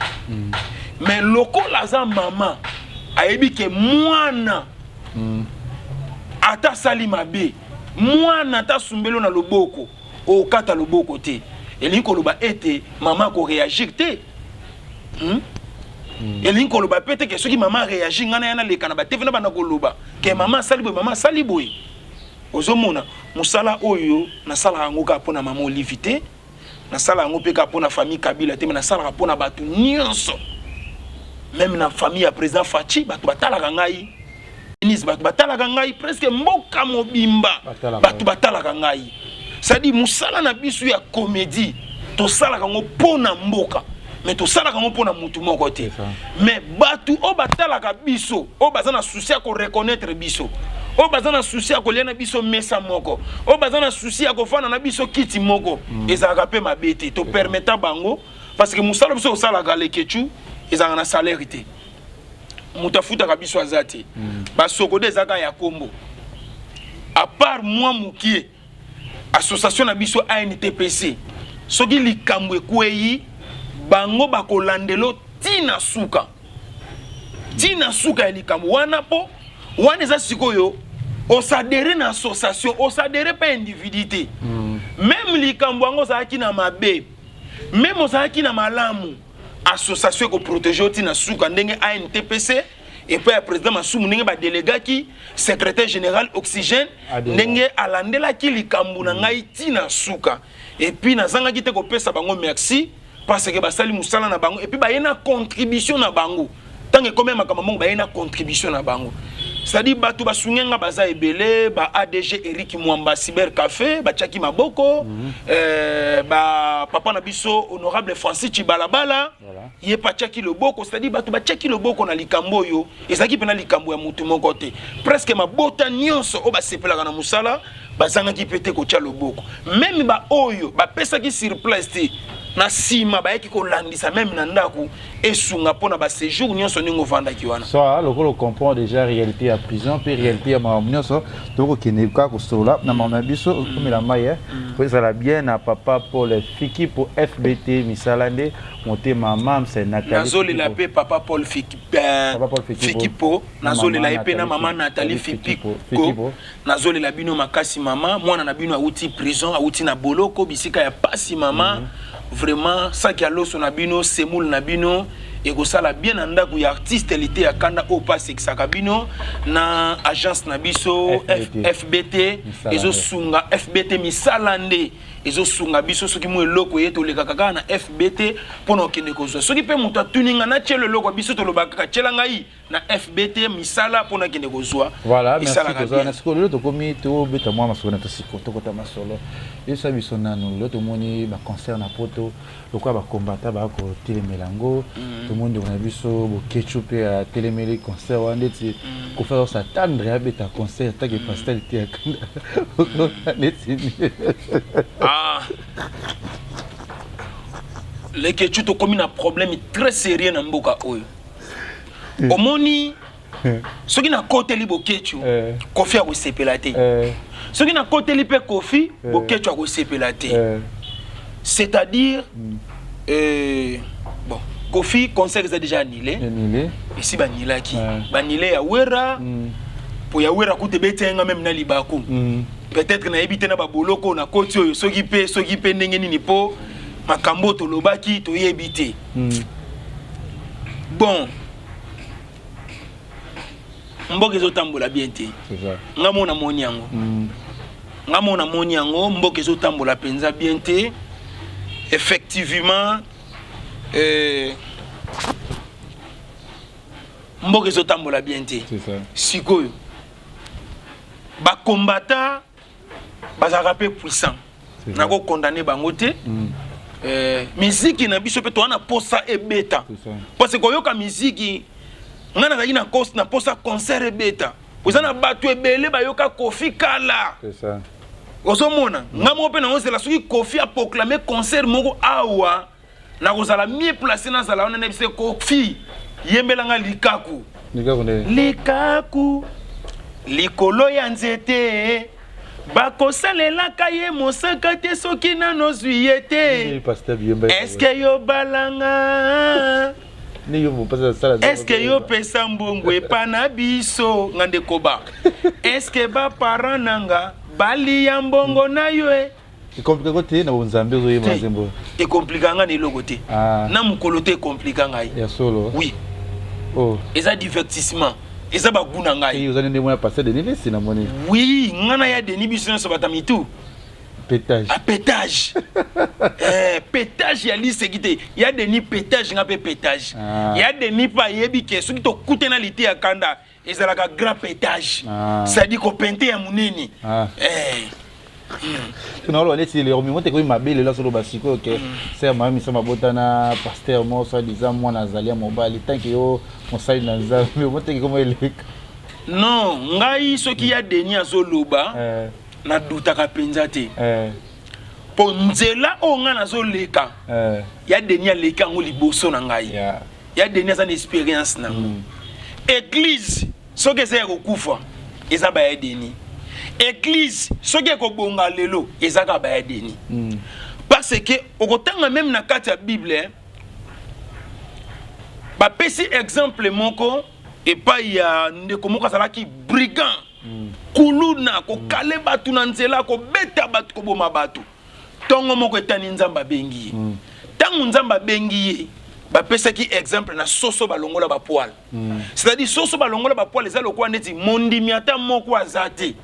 mais lokola za mama ayebi ke mwana ata sali mabe mwana ata sumbelo na loboko o kata loboko te elinko loba ete mama ko réagir te elinko loba pete ke soki mama réagir ngana yana leka na ba TV na bana ko loba ke mama sali boy ozomona musala oyo na sala ngo ka pona mama Olivité na sala ngo pe ka pona famille Kabila te na sala pona batu nyonso même na famille ya président Fachi batu batalaka ngai Denis batu batalaka ngai presque mboka mobimba batu batalaka ngai ça dit musala na bisu ya comédie to sala ngo pona mboka mais to sala ngo pona mutu moko te mais batu o batalaka biso o bazana souci ko reconnaître biso o bazana souci ko lena biso mesa moko o bazana souci ko fana na biso kiti moko ezaka pe mabete to permettre bango parce que musala biso sala gale kechu ezanga na salaire te mutafuta ka biso azati ba sokode ezaka ya kombo à part moi mukie association na biso ANTPC soki likambo ekweyi bango bakolandelo tina suka ya likambo wana po wana eza sikoyo osadere na association osadere pa individuité même likambo yango ozalaki na mabe même ozalaki na malamu association ko protéger tina suka ndenge ANTPC et puis le président Masumu ndenge ba délégué secrétaire général Oxygène ndenge alandela ki likambo na ngai tina suka et puis nazanga ki te ko pesa bango merci parce que basali musala na bango et puis ba yena contribution na bango tant que comme makambo ba yena contribution na bango c'est-à-dire bato basungenga baza ebele ba ADG Eric Mwamba Cyber Café ba Chaki Maboko ba papa na biso honorable Francis Chibalabala ye pa Chaki Loboko, c'est-à-dire bato ba Chaki Loboko na likambo yo ezaki pena likambo ya mutu moko te presque mabota nyonso o ba sepelaka na musala bazanga ki pete ko tia loboko même ba oyo ba pesa ki sur place te na sima ba yeki ko landisa même na ndako esunga pona ba séjour nyonso ningo vanda ki wana so lokolo comprend déjà réalité à prison puis réalité à nyonso donc kineka ko sola na mama biso comme la maye pour ça la bien à papa Paul Fiki pour FBT misalande monter maman c'est Nathalie nazoli la paix papa Paul Fiki Fiki po nazoli la paix na maman Nathalie Fiki ko nazoli la bino makasi maman mwana na bino auti prison auti na boloko bisika ya pasi maman vraiment ça qui a l'os na bino semoul na bino et que ça la bien ndako ya artiste lité ya kanda au passe sakabino na agence na biso FBT ezo sunga FBT misalande ezo sunga biso soki mo eloko yeto le kaka na FBT pona okende kozwa soki pe mutu atuninga na chelo loko biso to lobaka chela ngai na FBT misala pona kende kozwa voilà merci kozwa na skolo to komi to beta moi masolo to siko to kota masolo esa biso nanu lo to moni ba concert na poto lokwa ba combattant ba ko telemelango to monde on a biso bo ketchup à telemeli concert wande ti ko faire ça tendre ya beta concert ta ke pastel ti akanda les ketchup to comme un problème très sérieux na mboka oyo omoni soki na côté li bo ketchup kofi a ko sepelate soki na côté li pe kofi bo ketchup a ko sepelate c'est-à-dire bon Kofi concert est déjà annulé. Ici banila qui banilé ya wera pour ya wera koute betenga même na libaku. Peut-être na ebité na baboloko na koti oyo soki pe ndenge nini po makambo to lobaki to yebité. Bon. Mboke zo tambola bien te. C'est ça. Ngamona moniango. Ngamona moniango mboke zo tambola penza bien te. Effectivement mboke zo tambola bien te. C'est ça. Sikoyo ba combattant bazaka pe puissant nako condamner bango te musique na biso pe to na posa ebeta parce que yoka musique ngana zaki na posa concert ebeta uzana batu ebele ba yoka Kofi kala. C'est ça. Osomona ngamo pe na ozela soki Kofi a proclamer concert moko awa na kozala mieux placé na zala on na bise Kofi yembelanga likaku likaku likolo ya nzete bakosalelaka ye mosaka te soki nano zwi ye te eske yo balanga eske yo pesa mbongo epa na biso nga ndekoba eske baparent nanga balia mbongo na yo compliqué côté na bonzambe zo yeba zembo et compliqué nga ni loko te na mukolo te compliqué ngai ya solo oui oh eza divertissement eza baguna ngai et vous allez moi passer de niveau c'est na moni oui ngana ya deni biso so batamitu pétage pétage pétage ya lisekité ya deni pétage nga pe pétage ya deni pa yebi ke soki to kutena lité ya kanda ezalaka grand pétage ça dit ko pente ya munene non on est les remonter comme ma belle là sur le basiko que c'est ma mission mabotana pasteur moi ça disant moi nazalia mobile tant que yo on sait naza mais monter comme il non ngai soki ya deni azoloba na dutaka penza te ponzela o nga nazoleka ya deni aleka ngo liboso na ngai ya deni za expérience na église soki eza ya kokufa eza ba ya deni église soki ekobonga lelo ezaka ba ya deni parce que okotanga même na kati ya bible ba pesi exemple moko epai ya ndeko moko azalaki brigand kuluna ko kale batu na nzela ko beta batu ko boma batu tongo moko etani nzamba bengi tangu nzamba bengi ba pesa ki exemple na soso balongola ba poil c'est-à-dire soso balongola ba poil ezalo kwa ndeti mondimi ata moko azate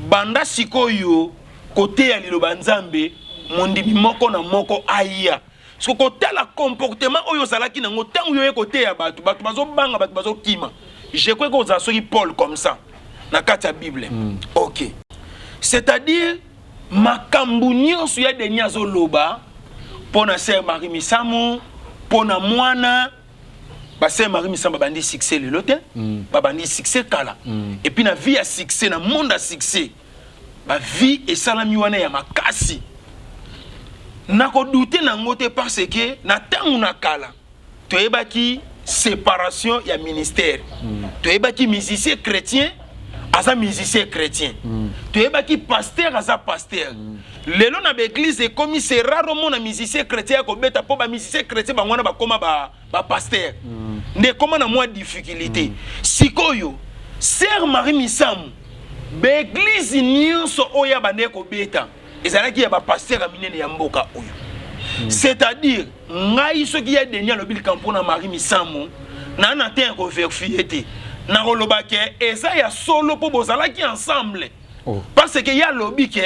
banda sikoyo côté ya liloba nzambe mondimi moko na moko aya so côté la comportement oyo zalaki nango tangu yo côté ya batu bazo banga batu bazo kima je crois que za soki Paul comme ça na kati ya Bible. OK. C'est-à-dire makambu nyonso ya deni azoloba pona sœur Marie Misamu, pona mwana ba sœur Marie Misamu bandi succès lelo te, ba bandi succès kala. Et puis na vie ya succès na monde à succès. Ba vie et salami wana ya makasi. Nako douter nango te parce que na tangu na kala toyebaki séparation ya ministère. Toyebaki musicien chrétien aza musicien chrétien. Toyebaki pasteur aza pasteur. Lelo na l'église et comme c'est rare mon musicien chrétien ko beta po ba musicien chrétien ba ngwana ba koma ba pasteur. Ne koma na moi difficulté. Sikoyo Sœur Marie Misamu be église nyonso oya ba ne ko beta. Ezalaki ya ba pasteur aminene ya mboka oyo. C'est-à-dire ngai soki ya denia lo bil kampo na Marie Misamu na na te ko vérifier te. Na koloba ke eza ya solo po bozalaki ensemble. Parce que ya lobi ke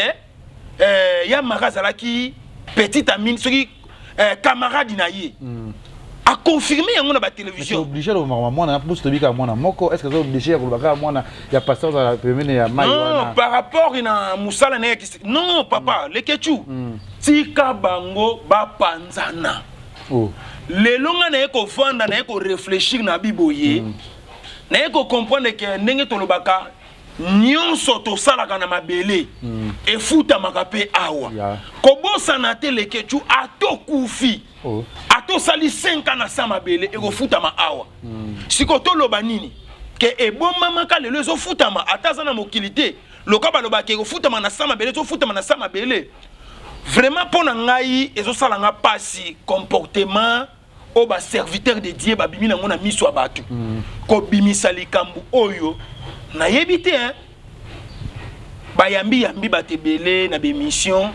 ya marazalaki petite amie soki camarade na ye. A confirmé yango na ba télévision. Obligé le maman na pour tobika mwana moko est-ce que c'est obligé ko baka mwana ya pasteur za la pemene ya mai wana. Non, par rapport ina musala na yaki. Non, papa, le kechu. Tika bango ba panzana. Lelo nga na ko vanda na ko réfléchir na biboye. Na ko comprendre que ndenge tolobaka nyonso to salaka na mabele e futa makape awa. Kobosa na te le kechu atokufi. Ato sali 5 ans na sama bele e go futa ma awa. Siko to loba nini ke e bon mama ka lelo zo futa ma ataza na mokilité lokaba loba ke go futa ma na sama bele zo futa ma na sama bele. Vraiment pona ngai ezo sala nga pasi comportement o ba serviteur de Dieu ba bimi na ngona miso abatu. Ko bimisa likambu oyo na yebite hein. Ba yambi ba tebele na be mission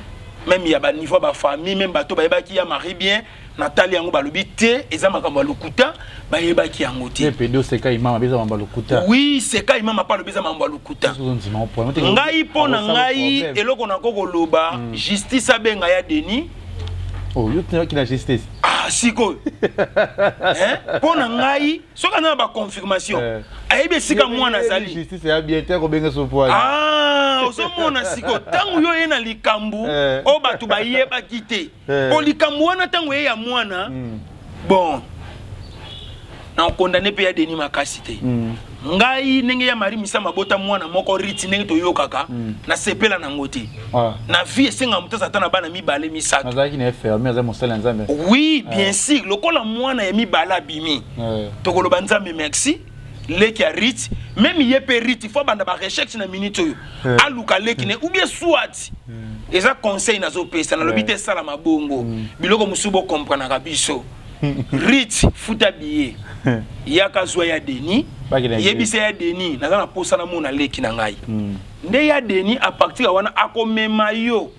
même il y a ba niveau ba famille même bato ba yeba ki ya mari bien Nathalie yango balobi te eza makambo lokuta ba yeba ki yango te. Pedo seka imama beza mamba lokuta. Oui, seka imama pa lobeza mamba lokuta. Ngai pona ngai eloko na koko loba justice abenga ya Denis. Oh, yo tena ki na justice. Ah, siko. Hein? Pona ngai soka na ba confirmation. Ayebe sika mwana zali. Justice ya bien te ko benga so poa. Ah, osomona siko tangu yo yena likambu o batu ba yeba kite. O likambu wana tangu ye ya mwana. Bon. Na condamné pe ya Denis makasi te. Ngai nenge ya Marie Misamu bota mwana moko riti nenge to yokaka na sepela na ngoti. Na vie senga mutasa tana bana mibale misato. Nazaki na fermer za mosala nzambe. Oui, bien sûr, lokola mwana ya mibala bimi. Tokoloba nzambe merci. Leki ya riti, même yepe riti, faut banda ba recherche na minute yo. Aluka leki ne ou bien soit. Eza conseil na zo pesa na lobite sala mabongo. Biloko musubo comprendre na biso. Riti futa biye. Yaka zwa ya Denis. Yebise ya Denis, na posa na mona leki na ngai. Nde ya Denis a partir ya wana akomema yo.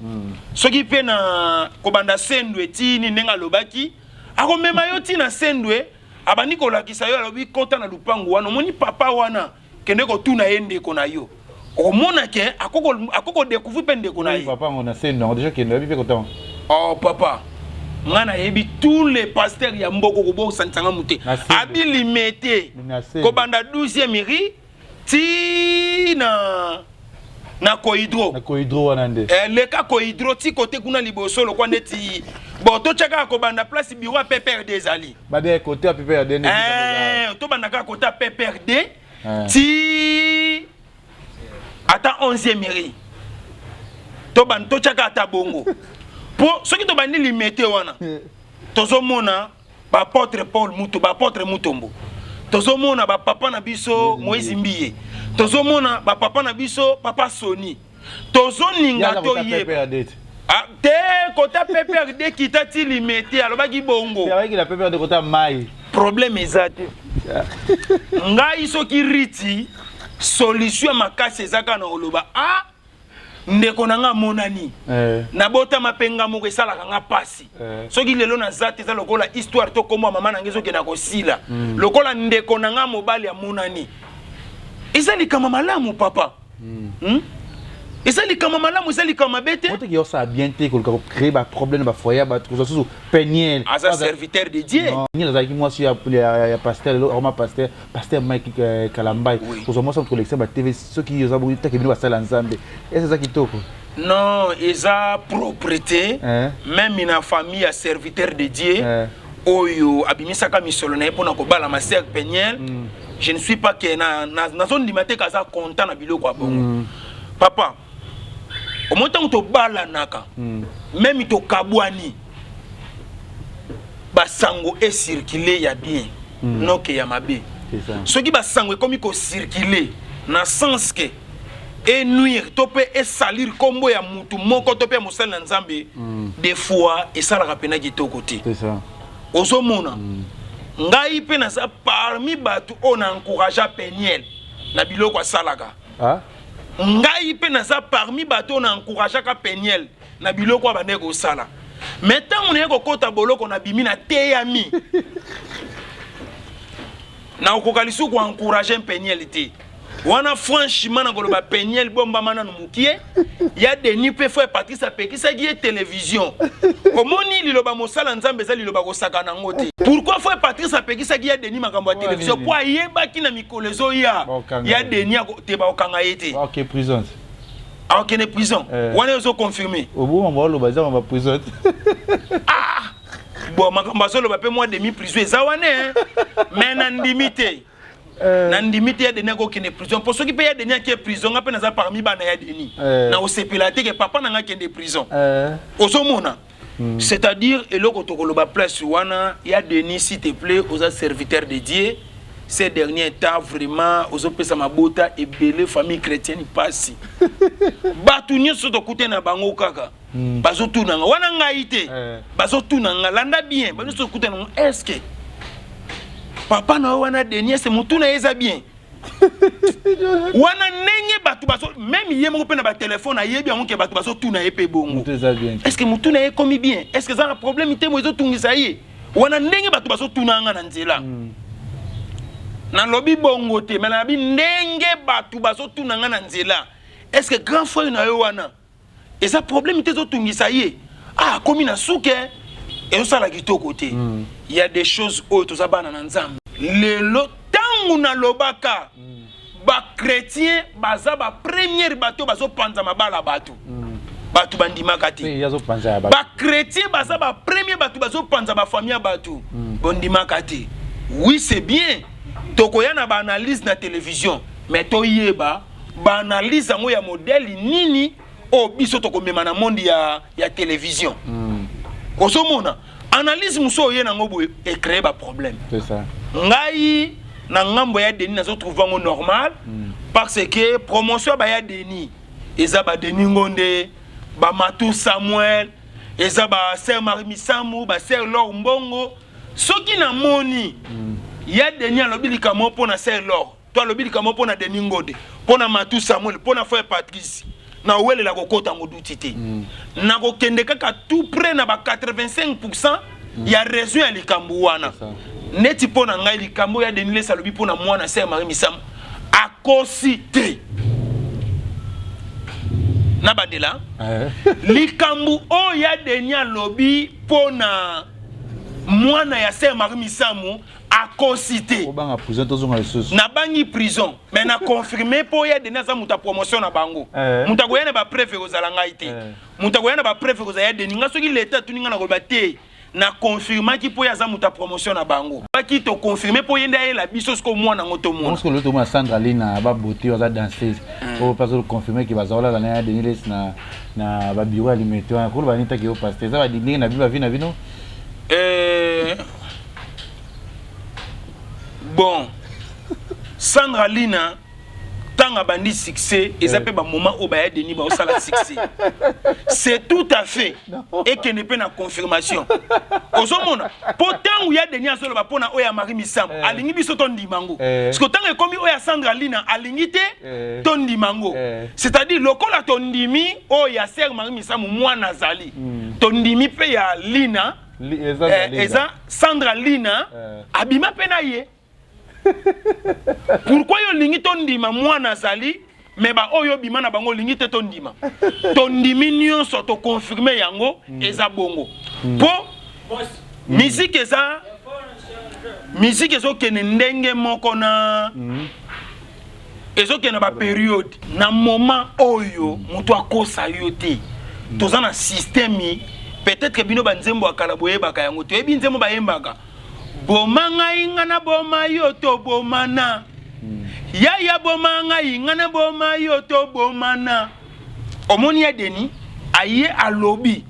Soki pe na kobanda sendwe tini nenga lobaki, akomema yo ti na sendwe. Abani ko lakisa yo alobi konta na lupangu wana moni papa wana kende ko tuna yende ko na yo o mona ke akoko découvrir pende ko na yo papa ngona sendo déjà kende bi pe ko tan. Oh papa ngana yebi tous les pasteurs ya mboko ko bo santanga muté abi limité ko banda 12e miri ti na kohydro wana nde le ka kohydro ti côté kuna liboso lo kwa ndeti bon to chaka ko banda place bureau à PPRD zali ba de côté à PPRD to banda ka côté à PPRD ti ata 11e mairie to ban to chaka ata bongo pour ceux qui to bandi limité wana tozo mona ba apôtre Paul Muto ba apôtre Mutombo tozo mona ba papa na biso Moïse Mbiye tozo mona ba papa na biso papa Soni tozo ninga to ye ah te kota PPRD kitati limité alobaki bongo c'est vrai que la PPRD kota mai problème ezate ngai soki riti solution makasi ezaka na oloba ah ndeko nanga monani na bota mapenga moko esalaka nga pasi soki lelo na zate za lokola histoire to komwa mama na ngezo kena kosila lokola ndeko nanga mobali ya monani ezali kama malamu papa Et ça, les camamala, moi, ça, les camabete. Quand il y a ça bien, qu'on crée des problèmes, des foyers, des choses, péniel. Ah, ça, serviteur de Dieu. Non, moi, je suis un pasteur Mike Kalambay. Pour moi, ça, collection, TV, ceux qui ont abouti, qui viennent à ensemble. Et c'est ça qui toque. Non, ils ont propreté, même une famille à serviteur de Dieu. Oyo, abimisaka misolone pour na kobala ma sœur Péniel. Je ne suis pas que na zone limité kaza content na biloko a bon. Papa, au moment où to bala naka, même to kabwani, basango est circulé ya bien, non que ya mabe. Ce qui basango comme il circuler, na sens que et nuire, topé et salir combo ya mutu moko topé musala nzambe, des fois et ça la rapena qui to côté. C'est ça. Ozomona, ngai pe na sa parmi batu on encouragea Péniel na biloko salaka. Ah? Ngai pe na sa parmi batu on encouragea ka Péniel na biloko ba ndeko sala. Mais tant on est ko kota boloko na bimi na teyami. Na okokalisu ko encourager Péniel té. Wana franchement na koloba Péniel bomba mana no mukie. Ya Denis pe foi Patrice Apekisa qui est télévision. Omoni liloba mosala nzambe za liloba ko sakana ngote. Pourquoi foi Patrice Apekisa qui est Denis makambo ya télévision pour yeba ki na mikolezo ya Denis te ba okanga yete. OK prison. Ah OK ne prison. Wana ozo confirmer. Obo mama loba za mama prison. Ah. Bon makambo zo loba pe moi demi prison za wana mais na ndimité. Nandimite ya Denis qui est prison pour ceux qui payent Denis qui est prison après na parmi bana ya Denis na osepelate que papa na qui est prison osomona c'est-à-dire eloko tokoloba place wana ya Denis s'il te plaît aux serviteurs de Dieu ces derniers temps vraiment aux opesa mabota et belé famille chrétienne passe batu nyonso tokute na bango kaka bazo tunanga wana ngaite bazo tunanga landa bien bazo tokute na est-ce que papa na wana Denis c'est mutuna eza bien. Wana nenge batu baso même yemo pe na ba téléphone na yebi amonke batu baso tuna epé bongo. Est-ce que mutuna e komi bien? Est-ce que ça un problème ite mozo tungisa ye? Wana nenge batu baso tuna nga na nzela. Na lobi bongo te mais na bi ndenge batu baso tuna nga na nzela. Est-ce que grand frère na yo wana? Et ça problème ite zo tungisa ye. Ah komi na souke et ça la kitoko te. Il y a des choses autres ça bana na nzambe. Lelo tangu na lobaka ba chrétien baza ba première bateau bazo panza mabala bateau bateau bandimaka te ba chrétien baza ba premier bateau bazo panza ba famille bateau bandimaka te. Oui c'est bien tokoya na ba analyse na télévision mais to yeba ba analyse ngo ya modèle nini o biso tokomema na monde ya télévision osomona analyse muso ye na ngobo e créer ba problème. C'est ça. Ngai na ngambo ya Denis nazo trouver ngo normal parce que promotion ba ya Denis eza ba Denis Ngonde ba Matou Samuel eza ba Sœur Marie Misamou ba Sœur Laure Mbongo soki na moni ya Denis alobi likamo pona Sœur Laure toi alobi likamo pona Denis Ngonde pona Matou Samuel pona Frère Patrice na wele la kokota ngoduti te na kokende kaka tout près na ba 85% ya raison ya likambo wana neti pona ngai likambo ya Denis Salobi pona mwana Sœur Marie Misam akosite na bandela likambo o ya Denis lobi pona mwana ya Sœur Marie Misamu akosite obanga prison tozonga lisusu na bangi prison mais na confirmer po ya Denis za muta promotion na bango muta koyana ba preuve ozala ngai te muta koyana ba preuve ozala ya Denis ngasoki l'état tuninga na kolba te na confirmer ki po ya za muta promotion na bango ba ki to confirmer po yenda la biso sko mwana ngoto mwana parce que l'autre mwana Sandra Lina ba beauté oza danseuse o pas le confirmer ki bazola la ya Denis na ba bureau alimentaire ko ba nita ki o pasteur za ba dingi na biba vina vino bon Sandra Lina tanga bandi succès et ça peut ba moment au ba Denis ba osala succès c'est tout à fait et que ne peut na confirmation ozomona pourtant où ya Denis asolo ba pona oya Marie Misam alingi biso tondi mango parce que tanga komi oya Sandra Lina alingi te tondi mango c'est-à-dire lokola tondimi oya Sœur Marie Misam mwana zali tondimi pe ya Lina eza Sandra Lina abima pe na ye. Pourquoi yo lingi tondima mwana zali mais ba oyo bima na bango lingi te tondima tondimi nyonso to confirmer yango eza bongo po musique eza kene ndenge moko na ezokende ba période na moment oyo mutu akosa yo te toza na système peut-être que bino banzembo akala boyebaka yango to ebi nzembo bayembaka bomanga inga na boma yo to bomana ya bomanga inga na boma yo to bomana omoni ya deni aye alobi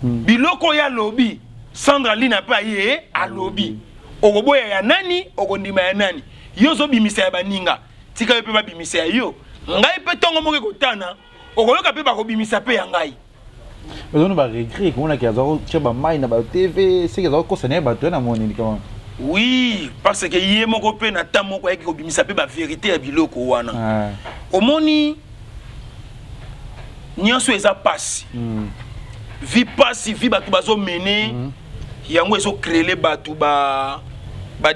biloko ya lobi Sandra Lina pa aye alobi okoboya ya nani okondima ya nani yo zo bimisa ya baninga tika yo pe ba bimisa ya yo ngai pe tongo moke kotana okoyoka pe ba ko bimisa pe ya ngai. Mais on va regretter qu'on a qu'à avoir tchaba mai na ba TV c'est qu'ils ont concerné ba toi na moni comment. Oui, parce que yé moko pe na ta moko yaki ko bimisa pe ba vérité ya biloko wana. Omoni nyonso eza passe. Vi passe vi batu bazo mener yango ezo créer batu ba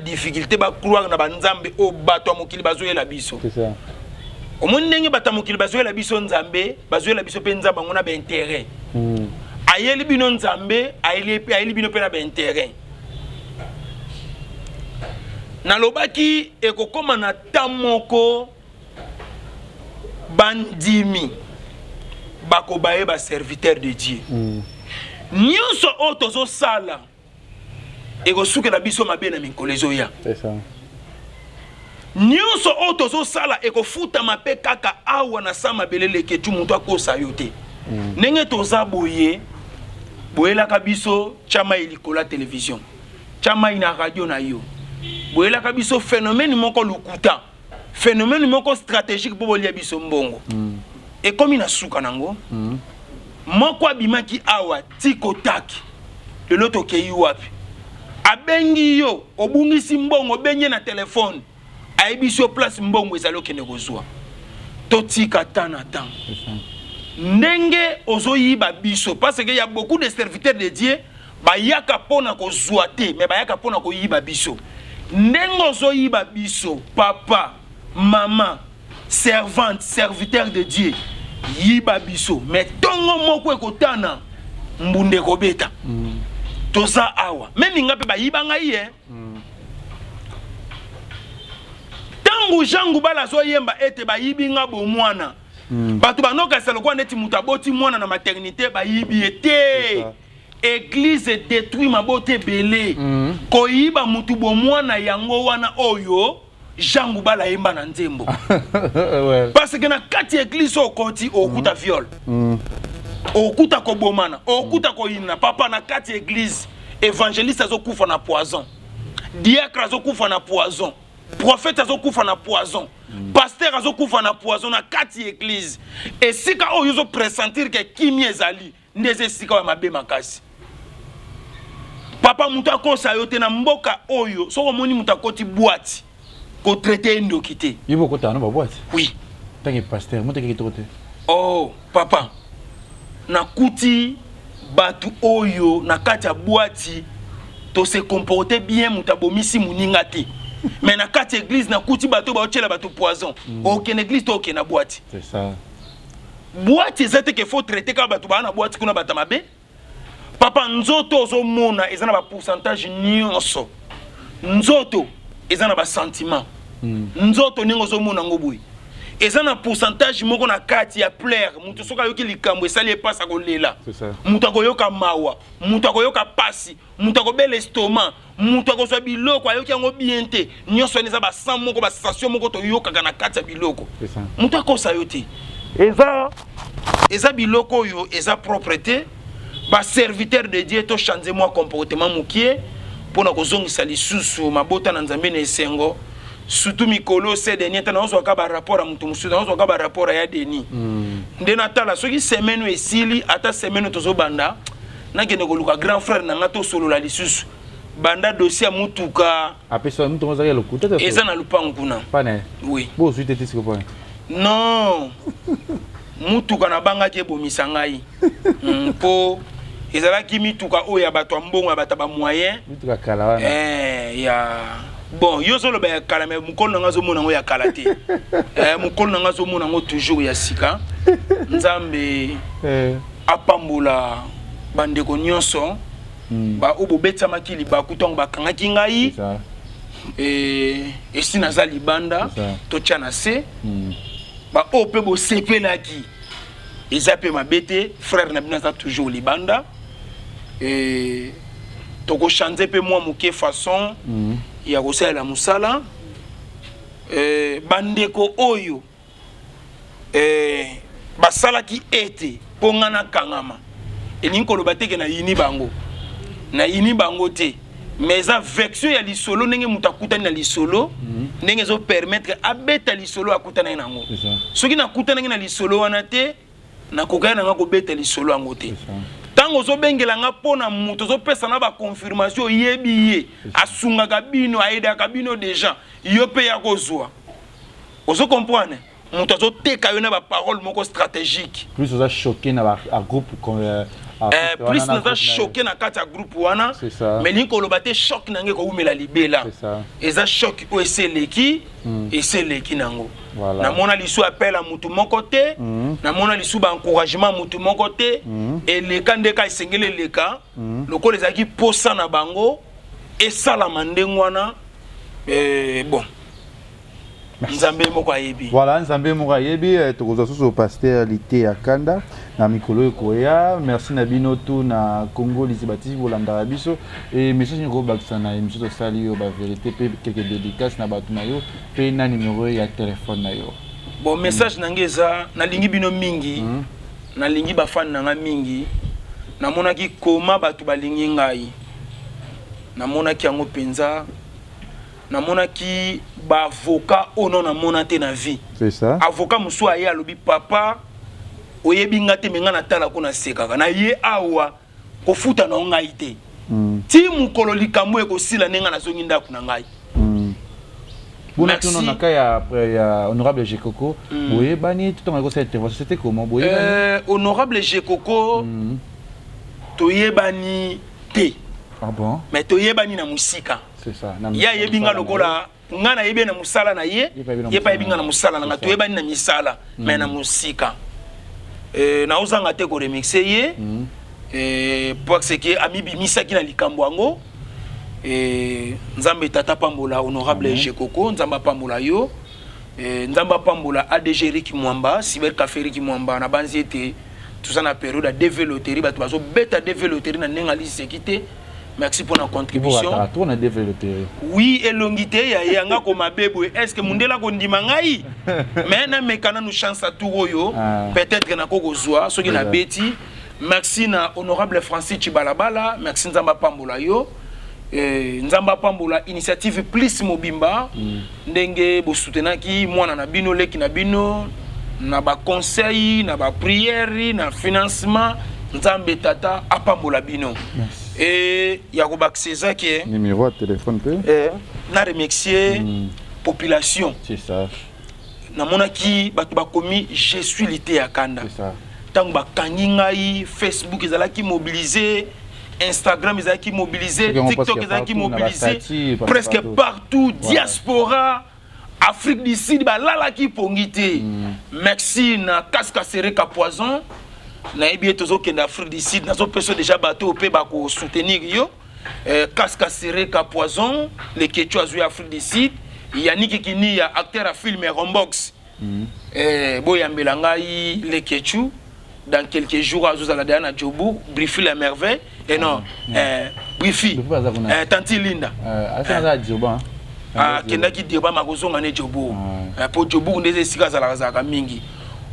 difficulté ba croire na ba nzambe o batu amokili bazo yela biso. C'est ça. Omoni ndenge batu amokili bazo yela biso nzambe bazo yela biso pe nzamba ngona ba intérêt. Ayeli bino nzambe ayeli bino pe na ba intérêt. Nalobaki ekokoma na tamoko bandimi bako baye ba serviteur de Dieu. Nyonso otozo sala ekosuke na biso mabe na minkolezo ya. C'est ça. Nyonso otozo sala ekofuta mape kaka awa na sama belele ke tu mutu akosa yote. Nenge toza boye boyelaka biso chama ilikola télévision. Chama ina radio na yo. Boyelaka biso phénomène moko lukuta. Phénomène moko stratégique pour bolia biso mbongo. Et comme ina suka nango. Moko abimaki awa tiko taki. De l'autre kei wapi. Abengi yo obungisi mbongo benye na téléphone. Aibiso place mbongo ezalo kene kozwa. Totika tana tan. Ndenge ozoyiba biso parce que y a beaucoup de serviteurs de Dieu ba yaka pona kozwa te mais ba yaka pona koyiba biso. Ndenge ozoyiba biso papa maman servante serviteur de Dieu yiba biso mais tongo moko ekotana mbunde kobeta. Toza awa même ngape ba yiba ngai tangu jangu bala zo yemba ete ba yibi nga bo mwana. Batu banoka selo kwa neti mutaboti mwana na maternité ba yibi ete église détruit mabote belé ko yiba mutu bo mwana yango wana oyo jangu bala yemba na nzembo. Parce que na kati église okoti okuta viol okuta ko bomana okuta ko ina papa na kati église évangéliste azokufa na poison diacre azokufa na poison prophète azokufa na poison pasteur azokufa na poison na kati église et sika oyo zo pressentir que kimi ezali ndeze sika wa mabe makasi papa muta kosa yote na mboka oyo soko moni muta koti boîte ko traiter ndokité yibo kota no ba boîte oui tangi pasteur muta ki tote oh papa na kuti batu oyo na kati ya boîte to se comporter bien muta bomisi muninga te. Mais na kati église na kuti bato ba otela bato poison. Aucune église to aucune boîte. C'est ça. Boîte c'est que faut traiter ka bato ba na boîte kuna bata mabe. Papa nzoto zo mona ezana ba pourcentage nyonso. Nzoto ezana ba sentiment. Nzoto ningo zo mona ngoboui. Ezana pourcentage moko na kati ya plaire, mutu soka yoki likambo esali epasa ko lela. C'est ça. Mutu akoyoka mawa, mutu akoyoka pasi, mutu akobela estomac, mutu akoswa biloko ayoki yango bien te. Nyonso neza ba sang moko ba sensation moko to yoka na kati ya biloko. C'est ça. Mutu akosa yote. Eza biloko yo eza propreté, ba serviteur de Dieu to changer moi comportement mukie pona kozongisa lisusu mabota na nzambe na esengo. Surtout mikolo ces derniers temps on ka ba rapport à mutu musu on ka ba rapport ya deni ndena tala soki semaine esili ata semaine tozo banda na kende ko luka grand frère na ngato solo la lisusu banda dossier mutuka apesa mutu moza yelo kuta eza na lupangu kuna pane oui bo suite tisiko point non mutuka na banga ke bomisa ngai po ezala ki mituka oya bato mbongo ya bato ba moyen mutuka kala wana ya bon yo solo ba kala mais mukolo nanga zo mona ngo ya kala te mukolo nanga zo mona ngo toujours ya sika nzambe apambola bandeko nyonso ba obo beta makili ba kutongo ba kangaki ngai et si naza libanda to tchana se ba ope bo sepelaki ezape mabete frère na bina za toujours libanda et toko changer pe moi muke façon ya kosala musala bandeko oyo basalaki ete pongana kangama eninko lobateke na yini bango te mais za vection ya lisolo ndenge mutakutani na lisolo ndenge zo permettre abeta lisolo akutana nango soki nakutana na lisolo wana te nakokaya nanga ko beta lisolo yango te tango zo bengela nga pona muto zo pesa na ba confirmation yebiye asunga kabino aida kabino déjà yo pe ya kozwa ozo comprendre muto zo teka yo na ba parole moko stratégique plus oza choqué na ba groupe plus nous a choqué na kati ya groupe wana mais linko lobate choc nange ko umela libela eza choc o eseleki nango na mona lisu appel à mutu moko te na mona lisu ba encouragement mutu moko te et le kande ka esengele leka loko les aki posa na bango et sala mandengwana bon Nzambe moko ayebi. Voilà, Nzambe moko ayebi tokoza soso pasteur Lité ya Kanda na mikolo ekoya. Merci na bino tout na Congo Lisibati bolanda biso et message ngo bakisa na émission to sali yo ba vérité pe quelques dédicaces na batu na yo pe na numéro ya téléphone na yo. Bon message nangeza na lingi bino mingi na lingi ba fan na mingi na monaki koma batu balingi ngai na monaki yango penza na monaki ba avocat ono na monate na vie. C'est ça. Avocat musu aye alobi papa oyebi ngate menga na tala ko na sekaka na ye awa ko futa na ngai te. Ti mukolo likamwe ko sila nenga na zongi ndaku na ngai. Bona tuno na kaya ya honorable Jekoko boye bani tout en cette intervention c'était comment boye honorable Jekoko toyebani te. Ah bon? Mais toyebani na musika. C'est ça. Ya yebinga lokola ngana yebe na musala na ye yepa yebinga na musala na toyebani na misala mais na musika. Na ozanga te ko remixer ye parce que ami bimisaki na likambo yango nzambe tata pambola honorable Jekoko nzamba pambola yo nzamba pambola ADG Rick Mwamba cyber café Rick Mwamba na banzi ete tout ça na période de développer bato bazo beta développer na nenga lisekité. Merci pour la contribution. Oui, et longité, il y a un comme bébé. Est-ce que Mundela Gondima ngai? Mais na mekana nous chance à tout yo. Peut-être que na koko zoa, ce qui na beti. Merci na honorable Francis Chibalabala. Merci Nzamba Pambola yo. Nzamba Pambola initiative plus mobimba. Ndenge bo soutenaki mwana na bino leki na bino na ba conseil, na ba prière, na financement. Nzambe tata apambola bino. Et Yagoubak César numéro de téléphone na remercier population. C'est ça. Na monaki batu bakomi je suis Lité ya Kanda. C'est ça. Tant ba kangingai Facebook ezalaki mobilisé, Instagram ezalaki mobilisé, TikTok ezalaki mobilisé, presque partout diaspora Afrique du Sud ba lalaki pongité. Merci na Kaska Sereka Poison. Na ebi tozo kenda Afrique du Sud nazo peso déjà bateau pe ba ko soutenir yo Kaska Sereka Poison les Quechua azui Afrique du Sud Yannick Kini ya acteur à film Rombox boyambela ngai les Quechua dans quelques jours azo la na Djobu Brifi la merveille et non Brifi Tanti Linda asa Djoba kenda ki deba makozonga ne Djobu po Djobu ndeze sika za la mingi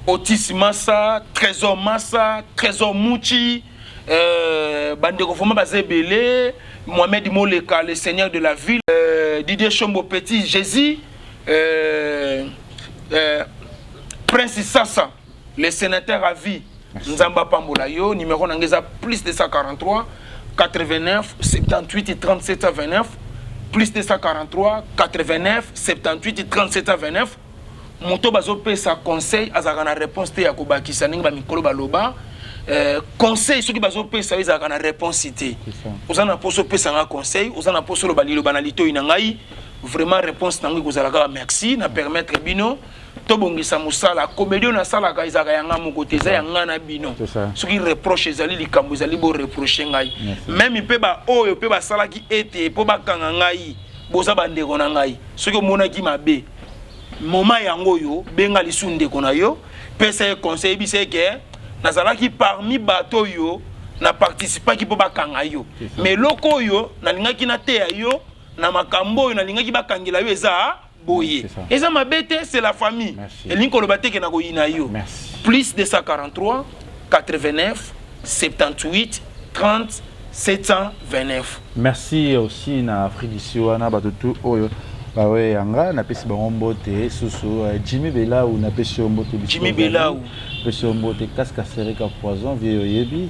Otis Massa, Trésor Massa, Trésor Mouchi, Bandeko Foma Bazebele, Mohamed Moleka, le seigneur de la ville, Didier Chombo Petit, Jésus, Prince Sassa, le sénateur à vie, Nzamba Pambolayo, numéro Nangeza plus de 143, 89, 78 et 37 à 29, plus de 143, 89, 78 et 37 à 29. Moto bazo pesa conseil azaka na réponse te yakoba kisaninga ba mikolo baloba conseil soki bazo pesa ezaka na réponse te ozana poso pesa nga conseil ozana poso lo balilo banalito ina ngai vraiment réponse nango kozalaka merci na permettre bino to bongisa musala comédie na sala ka izaka yanga moko te za yanga na bino soki reproche ezali likambo ezali bo reprocher ngai même pe ba oyo pe ba sala ki ete po ba kanga ngai boza ba ndeko na ngai soki omona ki mabe moment yango yo benga lisu ndeko na yo pesa conseil bi c'est que nazalaki parmi bato yo na participa ki po ba kanga yo mais loko yo na lingaki na te yo na makambo yo na lingaki ba kangela yo eza boye eza mabete c'est la famille et linko lo bateke na ko yina yo plus 243 89 78 30 729. Merci aussi na Afrique du Sud na batutu oyo bawe yanga na pesi bangobote susu Jimmy Bela ou na pesi ombote Jimmy Bela ou pesi ombote casque serika poison vieux yebi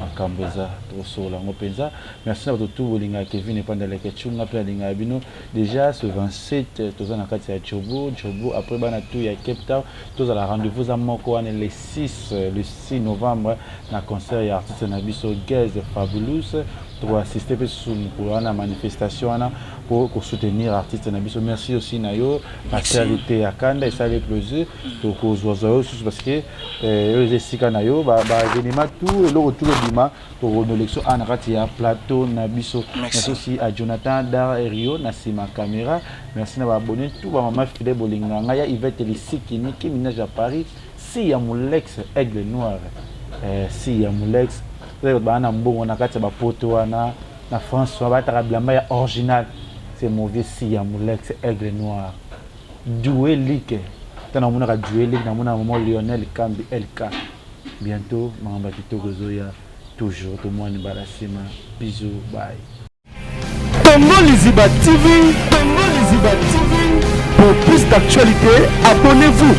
akamboza troso la ngopenza. Merci na batutu bolinga Kevin Pandale Ketchunga pe linga bino déjà ce 27 tozana kati ya Jobo après bana tout ya Cape Town tozala rendez-vous à moko le 6 novembre na concert ya artiste na biso Gaz Fabulous pour assister pour la manifestation pour soutenir l'artiste Nabiso. Merci aussi Nayo, actualité à Kanda et ça avec plaisir pour parce que Jessica Nayo événement tout et le retour d'Ima pour nos élections en Ratia plateau Nabiso. Merci aussi à Jonathan Dar et Rio Nassima Caméra. Merci d'avoir abonné tout ba maman fidèle bolinga ngaya Yvette Lissikini qui ménage à Paris si ya Moulex Aigle Noir si ya Moulex bana mbongo na kati ba poto wana na François bataka blamba ya original c'est mauvais si ya Moulex Aigle Noir Duelike tana mona ka Duelike na mona maman Lionel Kambi LK bientôt mamba kitoko zoya toujours tout monde balasima bisous bye Congo Liziba TV pour plus d'actualité abonnez-vous